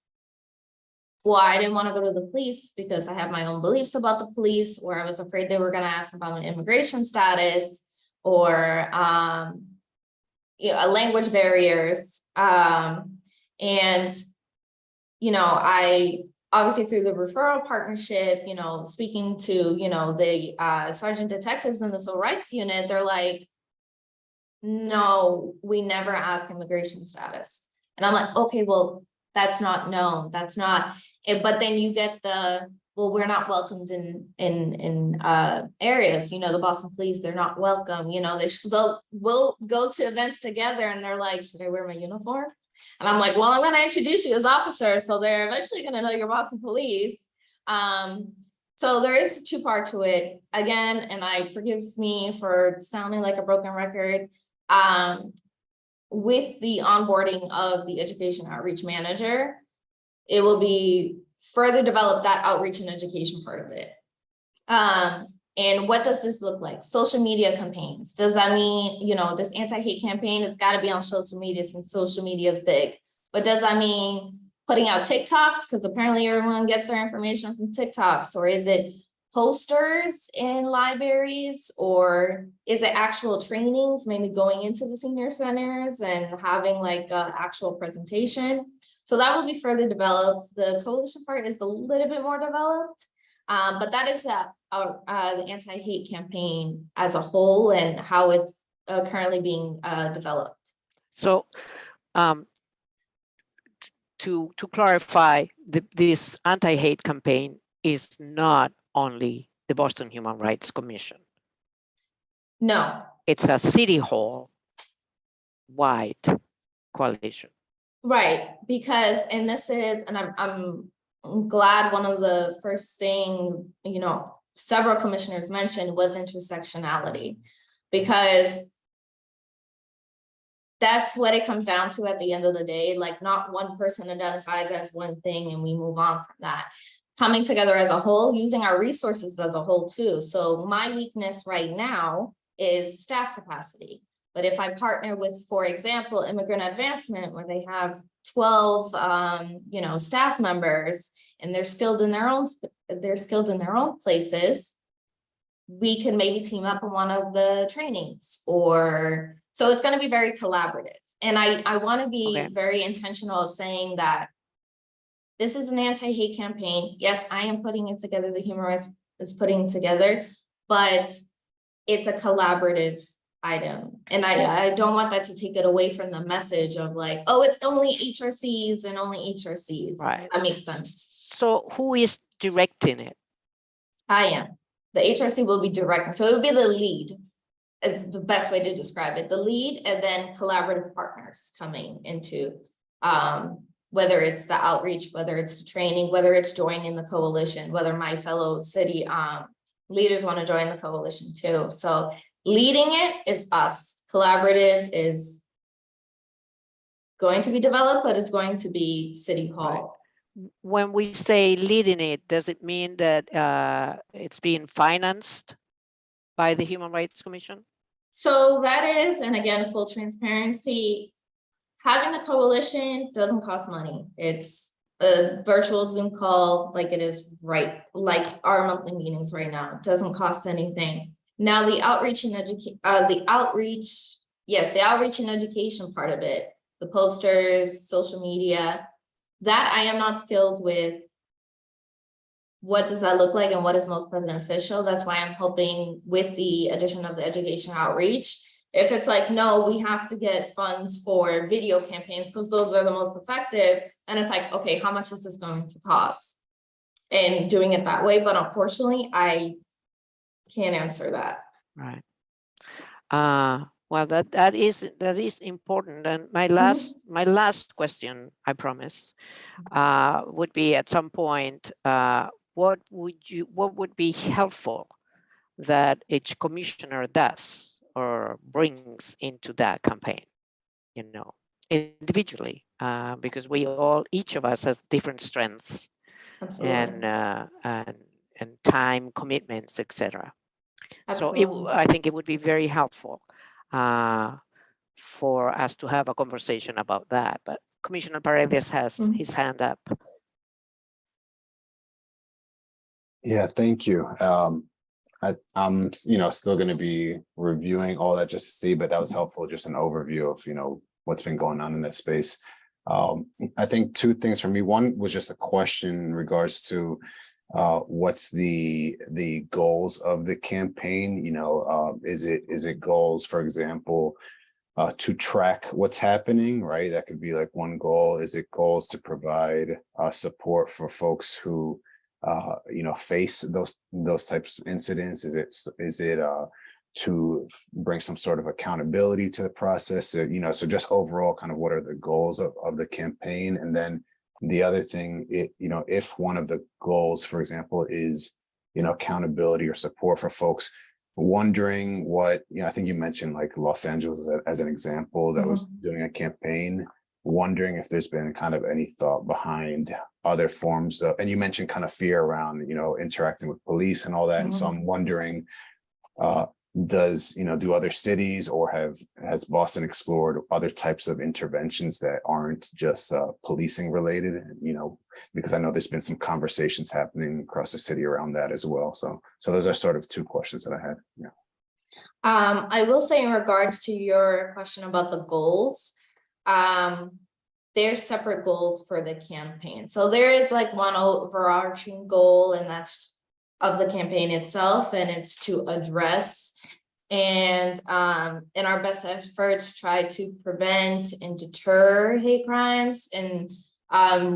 well, I didn't want to go to the police because I have my own beliefs about the police, or I was afraid they were going to ask about my immigration status, or language barriers. And, I obviously through the referral partnership, speaking to, the sergeant detectives in the civil rights unit, they're like, no, we never ask immigration status. And I'm like, okay, well, that's not known. That's not it. But then you get well, we're not welcomed in areas, the Boston police, they're not welcome, we'll go to events together and they're like, should I wear my uniform? And I'm like, well, I'm going to introduce you as officers. So they're eventually going to know you're Boston police. So there is a two-part to it again, and forgive me for sounding like a broken record. With the onboarding of the education outreach manager, it will be further develop that outreach and education part of it. And what does this look like? Social media campaigns. Does that mean, this anti-hate campaign, it's got to be on social media since social media is big. But does that mean putting out TikToks? Because apparently everyone gets their information from TikToks. Or is it posters in libraries? Or is it actual trainings, maybe going into the senior centers and having like an actual presentation? So that will be further developed. The coalition part is a little bit more developed, but that is the anti-hate campaign as a whole and how it's currently being developed. So to clarify, this anti-hate campaign is not only the Boston Human Rights Commission. No. It's a city hall wide coalition. Right, because, and this is, and I'm glad one of the first thing, several commissioners mentioned was intersectionality, because that's what it comes down to at the end of the day. Like, not one person identifies as one thing and we move on from that. Coming together as a whole, using our resources as a whole too. So my weakness right now is staff capacity. But if I partner with, for example, Immigrant Advancement, where they have 12, staff members, and they're skilled in their own places, we can maybe team up in one of the trainings, or so it's going to be very collaborative. And I want to be very intentional of saying that this is an anti-hate campaign. Yes, I am putting it together, the Human Rights is putting it together, but it's a collaborative item. And I don't want that to take it away from the message of like, oh, it's only HRCs and only HRCs. Right. That makes sense. So who is directing it? I am. The HRC will be directing, so it would be the lead. It's the best way to describe it, the lead, and then collaborative partners coming into, whether it's the outreach, whether it's the training, whether it's joining the coalition, whether my fellow city leaders want to join the coalition too. So leading it is us. Collaborative is going to be developed, but it's going to be City Hall. When we say leading it, does it mean that it's being financed by the Human Rights Commission? So that is, and again, full transparency, having a coalition doesn't cost money. It's a virtual Zoom call like it is like our monthly meetings right now. It doesn't cost anything. Now the outreach and the outreach and education part of it, the posters, social media, that I am not skilled with. What does that look like and what is most beneficial? That's why I'm hoping with the addition of the education outreach, if it's like, no, we have to get funds for video campaigns because those are the most effective. And it's like, okay, how much is this going to cost? And doing it that way. But unfortunately, I can't answer that. Right. Well, that is important. And my last question, I promise, would be at some point, what would be helpful that each commissioner does or brings into that campaign, you know, individually, because each of us has different strengths. Absolutely. and time commitments, etc. So Absolutely. I think it would be very helpful for us to have a conversation about that. But Commissioner Paredes has his hand up. Yeah, thank you. I'm, still going to be reviewing all that just to see, but that was helpful. Just an overview of, what's been going on in that space. I think two things for me. One was just a question in regards to what's the goals of the campaign. Is it goals, for example, to track what's happening, right? That could be like one goal. Is it goals to provide support for folks who face those types of incidents? Is it to bring some sort of accountability to the process? So just overall, kind of what are the goals of the campaign? And then the other thing, if one of the goals, for example, is accountability or support for folks, wondering what, I think you mentioned like Los Angeles as an example that was doing a campaign, wondering if there's been kind of any thought behind other forms of, and you mentioned kind of fear around, interacting with police and all that. And so I'm wondering, do other cities or has Boston explored other types of interventions that aren't just policing related, because I know there's been some conversations happening across the city around that as well. So those are sort of two questions that I had. Yeah. I will say in regards to your question about the goals, there's separate goals for the campaign. So there is like one overarching goal, and that's of the campaign itself, and it's to address and in our best efforts try to prevent and deter hate crimes and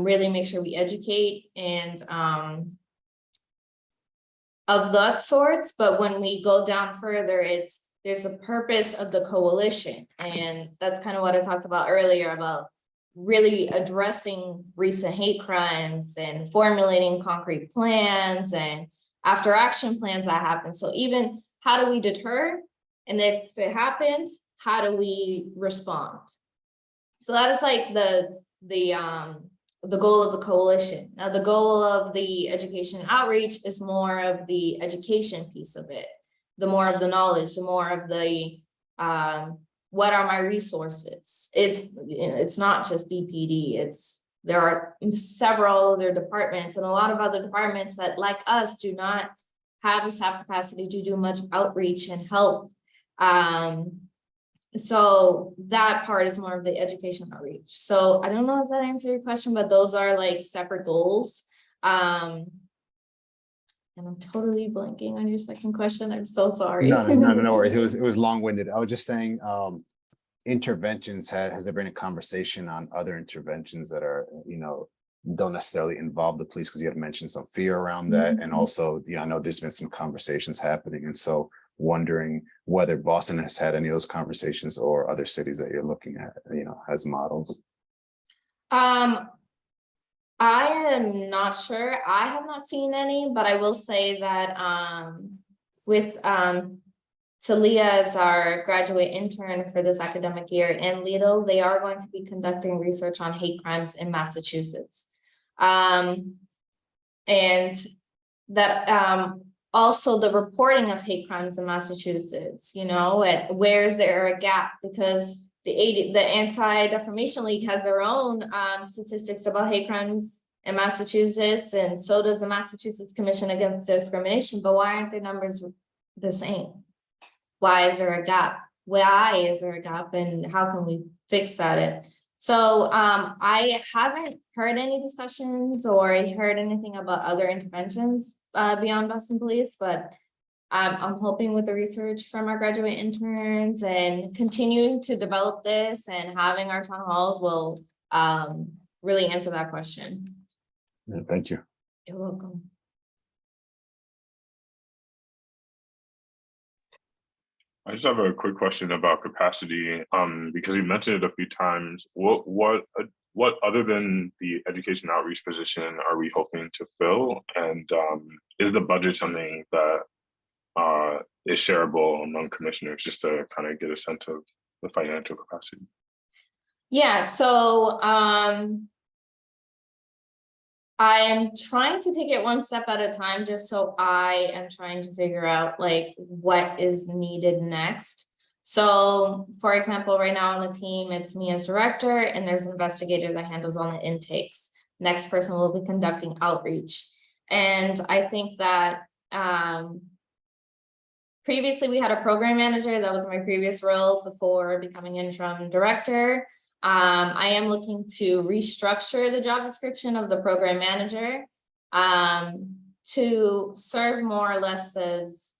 really make sure we educate and of that sorts. But when we go down further, there's the purpose of the coalition, and that's kind of what I talked about earlier about really addressing recent hate crimes and formulating concrete plans and after action plans that happen. So even how do we deter? And if it happens, how do we respond? So that is like the goal of the coalition. Now, the goal of the education outreach is more of the education piece of it, the more of the knowledge, the more of the what are my resources? It's not just BPD. There are several other departments and a lot of other departments that, like us, do not have the staff capacity to do much outreach and help So that part is more of the education outreach. So I don't know if that answered your question, but those are like separate goals. And I'm totally blanking on your second question. I'm so sorry. No worries. It was long-winded. I was just saying, interventions, has there been a conversation on other interventions that are, don't necessarily involve the police? Because you had mentioned some fear around that. And also, I know there's been some conversations happening. And so wondering whether Boston has had any of those conversations or other cities that you're looking at, as models. I am not sure. I have not seen any, but I will say that with Talia as our graduate intern for this academic year in Lidl, they are going to be conducting research on hate crimes in Massachusetts. And that also the reporting of hate crimes in Massachusetts, where's there a gap? Because the Anti-Defamation League has their own statistics about hate crimes in Massachusetts, and so does the Massachusetts Commission Against Discrimination. But why aren't the numbers the same? Why is there a gap? Why is there a gap, and how can we fix that? So I haven't heard any discussions or heard anything about other interventions beyond Boston Police, but I'm hoping with the research from our graduate interns and continuing to develop this and having our town halls will really answer that question. Yeah, thank you. You're welcome. I just have a quick question about capacity, because you mentioned it a few times. What other than the education outreach position are we hoping to fill? And is the budget something that is shareable among commissioners, just to kind of get a sense of the financial capacity? Yeah, so I am trying to take it one step at a time, just so I am trying to figure out like what is needed next. So for example, right now on the team, it's me as director and there's an investigator that handles all the intakes. Next person will be conducting outreach. And I think that previously we had a program manager. That was my previous role before becoming interim director. I am looking to restructure the job description of the program manager to serve more or less as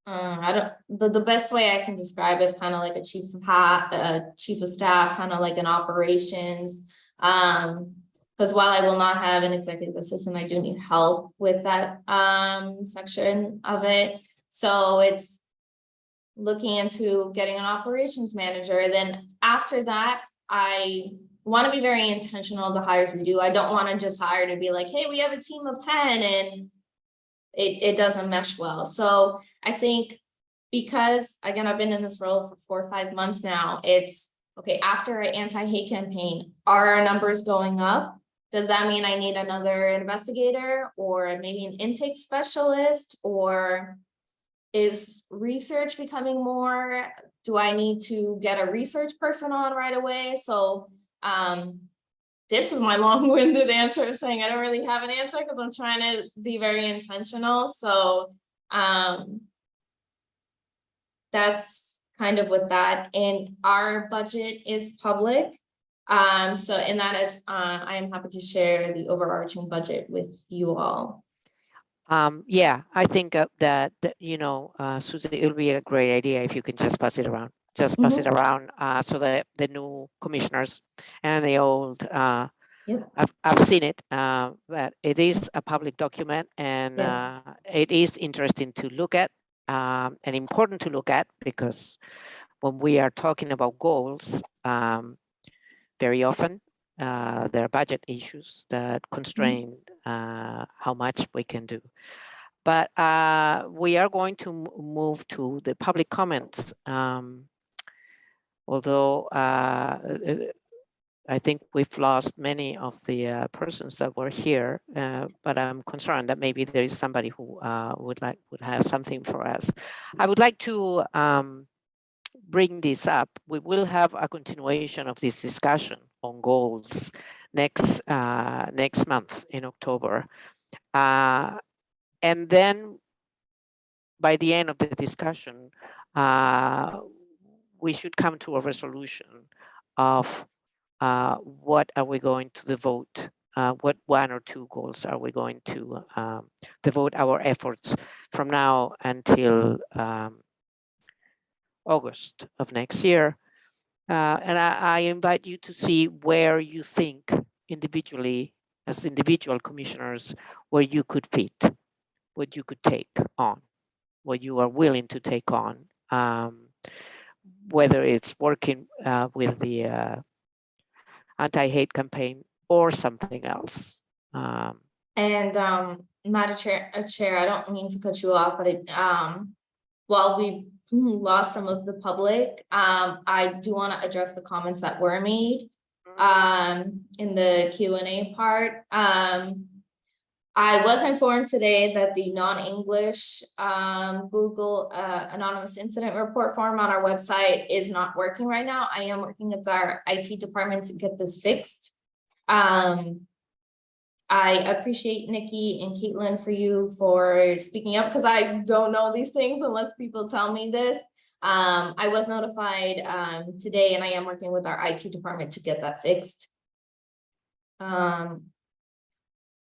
the best way I can describe is kind of like a chief of staff, kind of like an operations. Because while I will not have an executive assistant, I do need help with that section of it. So it's looking into getting an operations manager. Then after that, I want to be very intentional the hires we do. I don't want to just hire to be like, hey, we have a team of 10 and it doesn't mesh well. So I think because, again, I've been in this role for 4 or 5 months now, it's okay, after an anti-hate campaign, are our numbers going up? Does that mean I need another investigator or maybe an intake specialist, or is research becoming more? Do I need to get a research person on right away? So this is my long-winded answer of saying I don't really have an answer because I'm trying to be very intentional. So that's kind of with that. And our budget is public. So and that is, I am happy to share the overarching budget with you all. Yeah, I think that Susie, it will be a great idea if you can just pass it around. Just pass it around so that the new commissioners and the old, I've seen it, but it is a public document and it is interesting to look at and important to look at, because when we are talking about goals, very often there are budget issues that constrain how much we can do. But we are going to move to the public comments. Although I think we've lost many of the persons that were here, but I'm concerned that maybe there is somebody who would have something for us. I would like to bring this up. We will have a continuation of this discussion on goals next month in October. And then by the end of the discussion, we should come to a resolution of what are we going to devote, what 1 or 2 goals are we going to devote our efforts from now until August of next year. And I invite you to see where you think individually, as individual commissioners, where you could fit, what you could take on, what you are willing to take on, whether it's working with the anti-hate campaign or something else. And Madam Chair, I don't mean to cut you off, but while we lost some of the public, I do want to address the comments that were made in the Q&A part. I was informed today that the non-English Google anonymous incident report form on our website is not working right now. I am working with our IT department to get this fixed. I appreciate Nikki and Caitlin for speaking up, because I don't know these things unless people tell me this. I was notified today, and I am working with our IT department to get that fixed.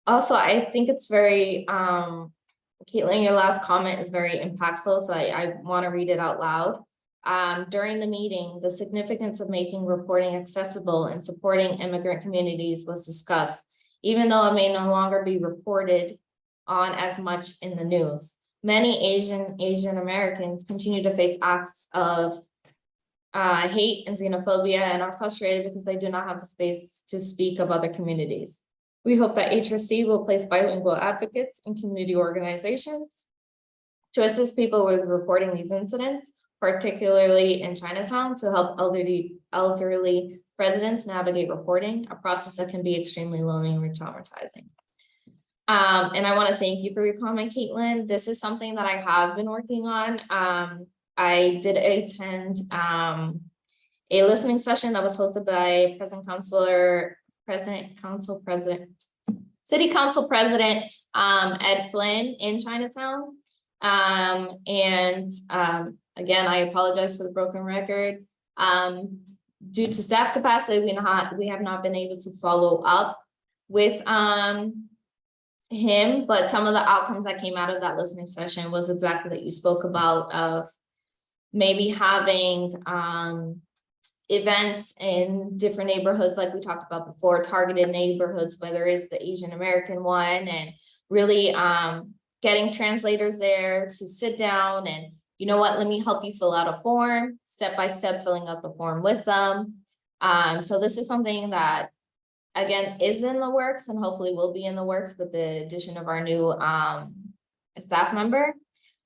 Also, I think it's very, Caitlin, your last comment is very impactful, so I want to read it out loud. During the meeting, the significance of making reporting accessible and supporting immigrant communities was discussed, even though it may no longer be reported on as much in the news. Many Asian Americans continue to face acts of hate and xenophobia and are frustrated because they do not have the space to speak of other communities. We hope that HRC will place bilingual advocates in community organizations to assist people with reporting these incidents, particularly in Chinatown, to help elderly residents navigate reporting, a process that can be extremely lonely and re-traumatizing. And I want to thank you for your comment, Caitlin. This is something that I have been working on. I did attend a listening session that was hosted by City Council President Ed Flynn in Chinatown. Again, I apologize for the broken record. Due to staff capacity, we have not been able to follow up with him, but some of the outcomes that came out of that listening session was exactly that you spoke about, of maybe having events in different neighborhoods, like we talked about before, targeted neighborhoods, whether it's the Asian American one, and really getting translators there to sit down and, you know what, let me help you fill out a form, step by step, filling out the form with them. So this is something that, again, is in the works and hopefully will be in the works with the addition of our new staff member.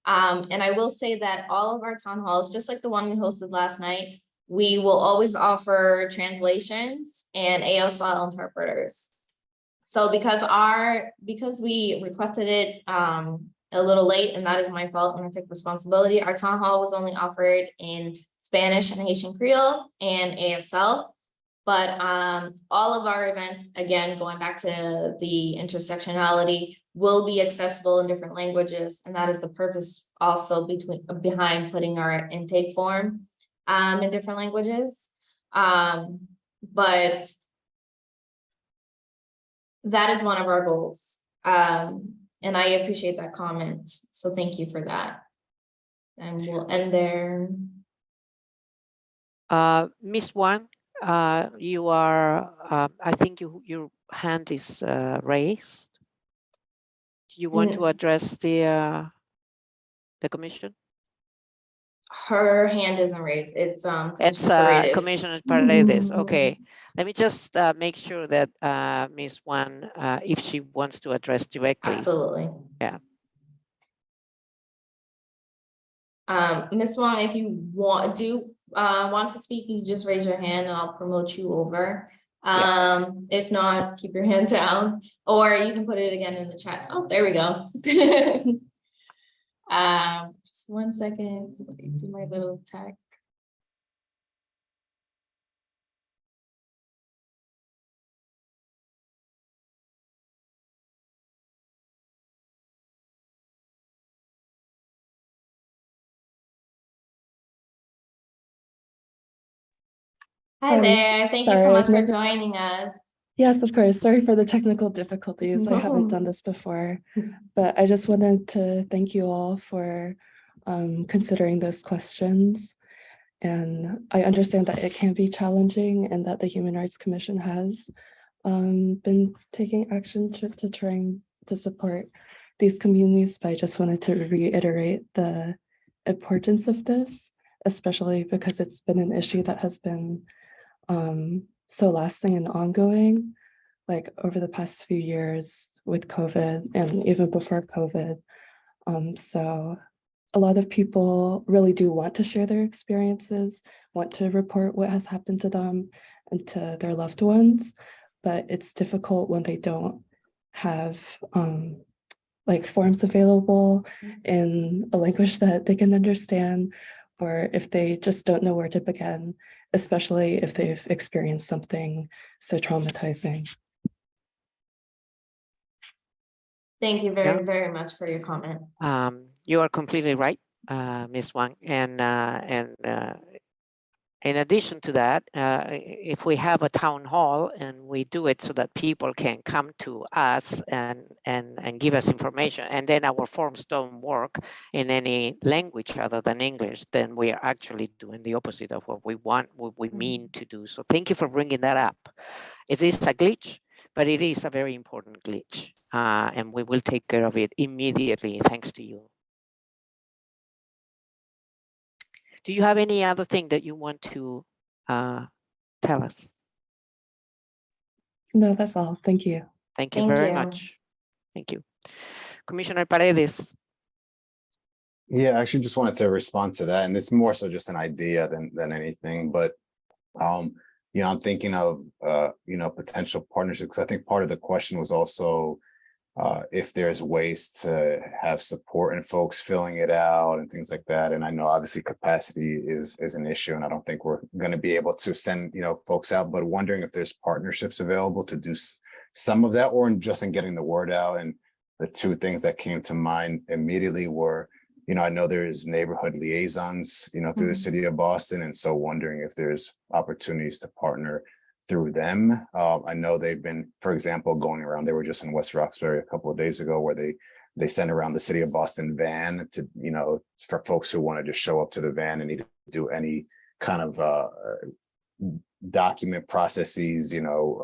And I will say that all of our town halls, just like the one we hosted last night, we will always offer translations and ASL interpreters. So because we requested it a little late, and that is my fault and I take responsibility, our town hall was only offered in Spanish and Haitian Creole and ASL. But all of our events, again, going back to the intersectionality, will be accessible in different languages. And that is the purpose also behind putting our intake form in different languages. But that is one of our goals. And I appreciate that comment. So thank you for that. And we'll end there. Miss Wang, you are, I think your hand is raised. Do you want to address the commission? Her hand isn't raised. It's Commissioner Paredes. Okay, let me just make sure that Ms. Wang, if she wants to address directly. Absolutely. Yeah. Ms. Wang, if you want to speak, you just raise your hand and I'll promote you over. If not, keep your hand down, or you can put it again in the chat. Oh, there we go. Just 1 second. Let me do my little tech. Hi there. Thank you so sorry, much I've for never- joining us. Yes, of course. Sorry for the technical difficulties. I haven't done this before, but I just wanted to thank you all for considering those questions. And I understand that it can be challenging and that the Human Rights Commission has been taking action to trying to support these communities, but I just wanted to reiterate the importance of this, especially because it's been an issue that has been so lasting and ongoing, like over the past few years with COVID and even before COVID. So a lot of people really do want to share their experiences, want to report what has happened to them and to their loved ones, but it's difficult when they don't have like forms available in a language that they can understand, or if they just don't know where to begin, especially if they've experienced something so traumatizing. Thank you very, very much for your comment. You are completely right, Ms. Wang. And in addition to that, if we have a town hall and we do it so that people can come to us and give us information, and then our forms don't work in any language other than English, then we are actually doing the opposite of what we want, what we mean to do. So thank you for bringing that up. It is a glitch, but it is a very important glitch, and we will take care of it immediately, thanks to you. Do you have any other thing that you want to tell us? No, that's all. Thank you. Thank you Thank very you. much. Thank you. Commissioner Paredes. Yeah, I actually just wanted to respond to that, and it's more so just an idea than anything, but you know, I'm thinking of you know, potential partnerships. I think part of the question was also if there's ways to have support and folks filling it out and things like that. And I know obviously capacity is an issue, and I don't think we're going to be able to send, you know, folks out, but wondering if there's partnerships available to do some of that, or just in getting the word out. And the two things that came to mind immediately were, you know, I know there's neighborhood liaisons, you know, through the city of Boston. And so wondering if there's opportunities to partner through them. I know they've been, for example, going around, they were just in West Roxbury a couple of days ago, where they sent around the city of Boston van to, you know, for folks who wanted to show up to the van and need to do any kind of document processes, you know,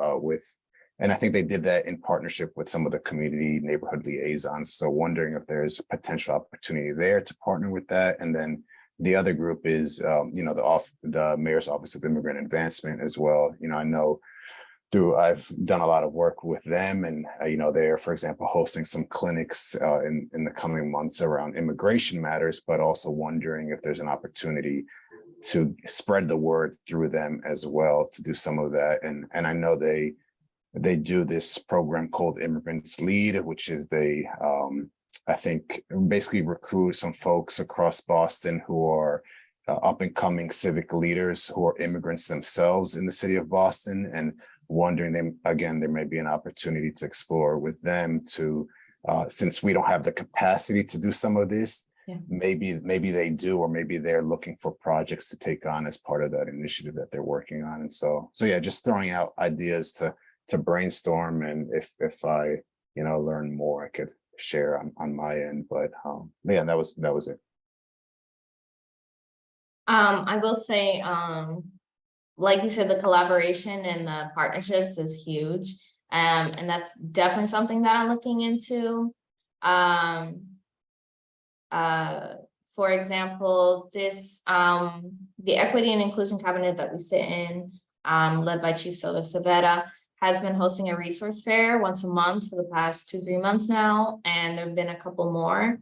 and I think they did that in partnership with some of the community neighborhood liaisons. So wondering if there's potential opportunity there to partner with that. And then the other group is, you know, the Mayor's Office of Immigrant Advancement as well. You know, I know I've done a lot of work with them, and you know, they're, for example, hosting some clinics in the coming months around immigration matters, but also wondering if there's an opportunity to spread the word through them as well to do some of that. And I know they do this program called Immigrants Lead, which is I think basically recruit some folks across Boston who are up and coming civic leaders who are immigrants themselves in the city of Boston, and wondering them, again, there may be an opportunity to explore with them to, since we don't have the capacity to do some of this, maybe they do, or maybe they're looking for projects to take on as part of that initiative that they're working on. And so yeah, just throwing out ideas to brainstorm, and if I, you know, learn more, I could share on my end. But yeah, that was it. I will say, like you said, the collaboration and the partnerships is huge. And that's definitely something that I'm looking into. For example, this the Equity and Inclusion Cabinet that we sit in, led by Chief Soto Savetta, has been hosting a resource fair once a month for the past 2-3 months now, and there have been a couple more.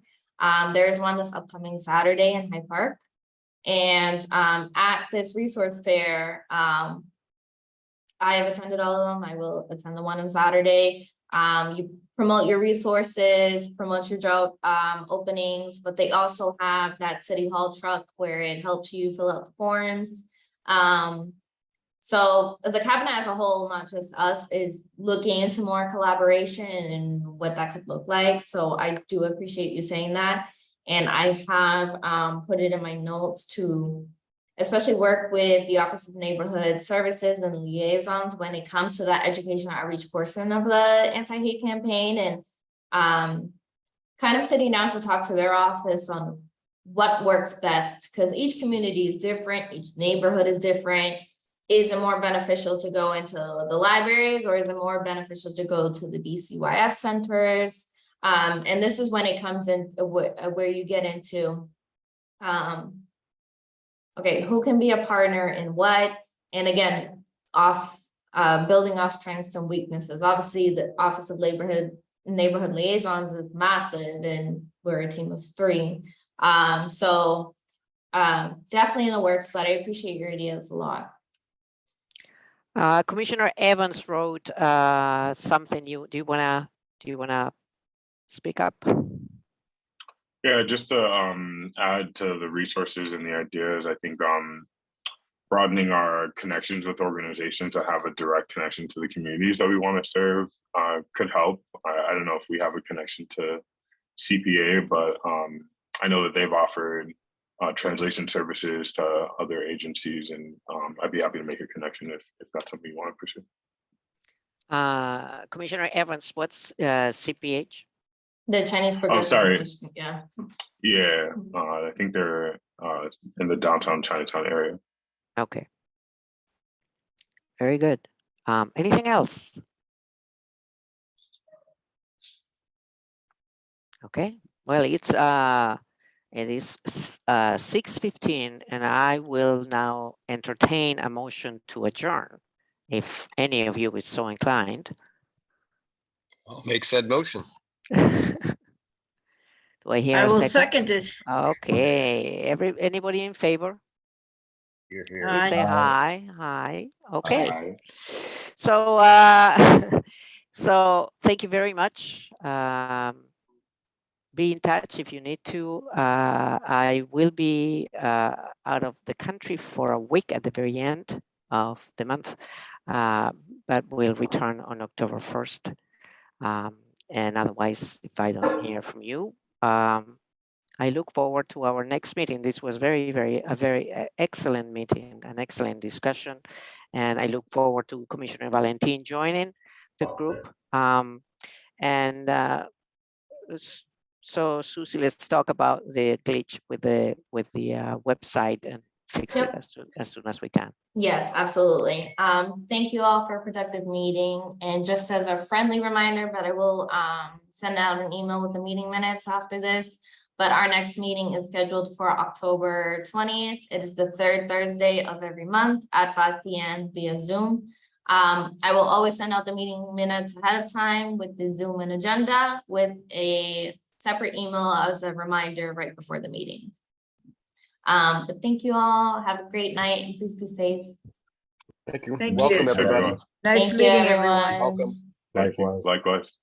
There's one this upcoming Saturday in Hyde Park. And at this resource fair, I have attended all of them. I will attend the one on Saturday. You promote your resources, promote your job openings, but they also have that city hall truck where it helps you fill out the forms. So the cabinet as a whole, not just us, is looking into more collaboration and what that could look like. So I do appreciate you saying that. And I have put it in my notes to especially work with the Office of Neighborhood Services and liaisons when it comes to that education outreach portion of the anti-hate campaign, and kind of sitting down to talk to their office on what works best, because each community is different, each neighborhood is different. Is it more beneficial to go into the libraries, or is it more beneficial to go to the BCYF centers? And this is when it comes in where you get into, okay, who can be a partner in what? And again, building off strengths and weaknesses. Obviously, the Office of Neighborhood Liaisons is massive, and we're a team of 3. So definitely in the works, but I appreciate your ideas a lot. Commissioner Evans wrote something. Do you wanna speak up? Yeah, just to add to the resources and the ideas, I think broadening our connections with organizations that have a direct connection to the communities that we want to serve could help. I don't know if we have a connection to CPA, but I know that they've offered translation services to other agencies, and I'd be happy to make a connection if that's something you want to pursue. Commissioner Evans, what's CPH? The Chinese Progressive sorry. Association, yeah. Yeah, I think they're in the downtown Chinatown area. Okay. Very good. Anything else? Okay, well, it is 6:15, and I will now entertain a motion to adjourn, if any of you is so inclined. I'll make said motion. Do I hear I a will second? second it. Okay, anybody in favor? Here, Please Aye. say aye. Aye. Okay. Aye. So, so thank you very much. Be in touch if you need to. I will be out of the country for a week at the very end of the month, but we'll return on October 1st. And otherwise, if I don't hear from you, I look forward to our next meeting. This was a very excellent meeting, an excellent discussion. And I look forward to Commissioner Valentin joining the group. So Susie, let's talk about the glitch with the website and fix Yep. it as soon as we can. Yes, absolutely. Thank you all for a productive meeting. And just as a friendly reminder, but I will send out an email with the meeting minutes after this. But our next meeting is scheduled for October 20th. It is the 3rd Thursday of every month at 5 p.m. via Zoom. I will always send out the meeting minutes ahead of time with the Zoom and agenda with a separate email as a reminder right before the meeting. But thank you all. Have a great night and please be safe. Thank you. Thank Welcome, you. Thanks, everybody. everyone. Nice Thank you, meeting everyone. everyone. Welcome. Thank you. Likewise. Likewise.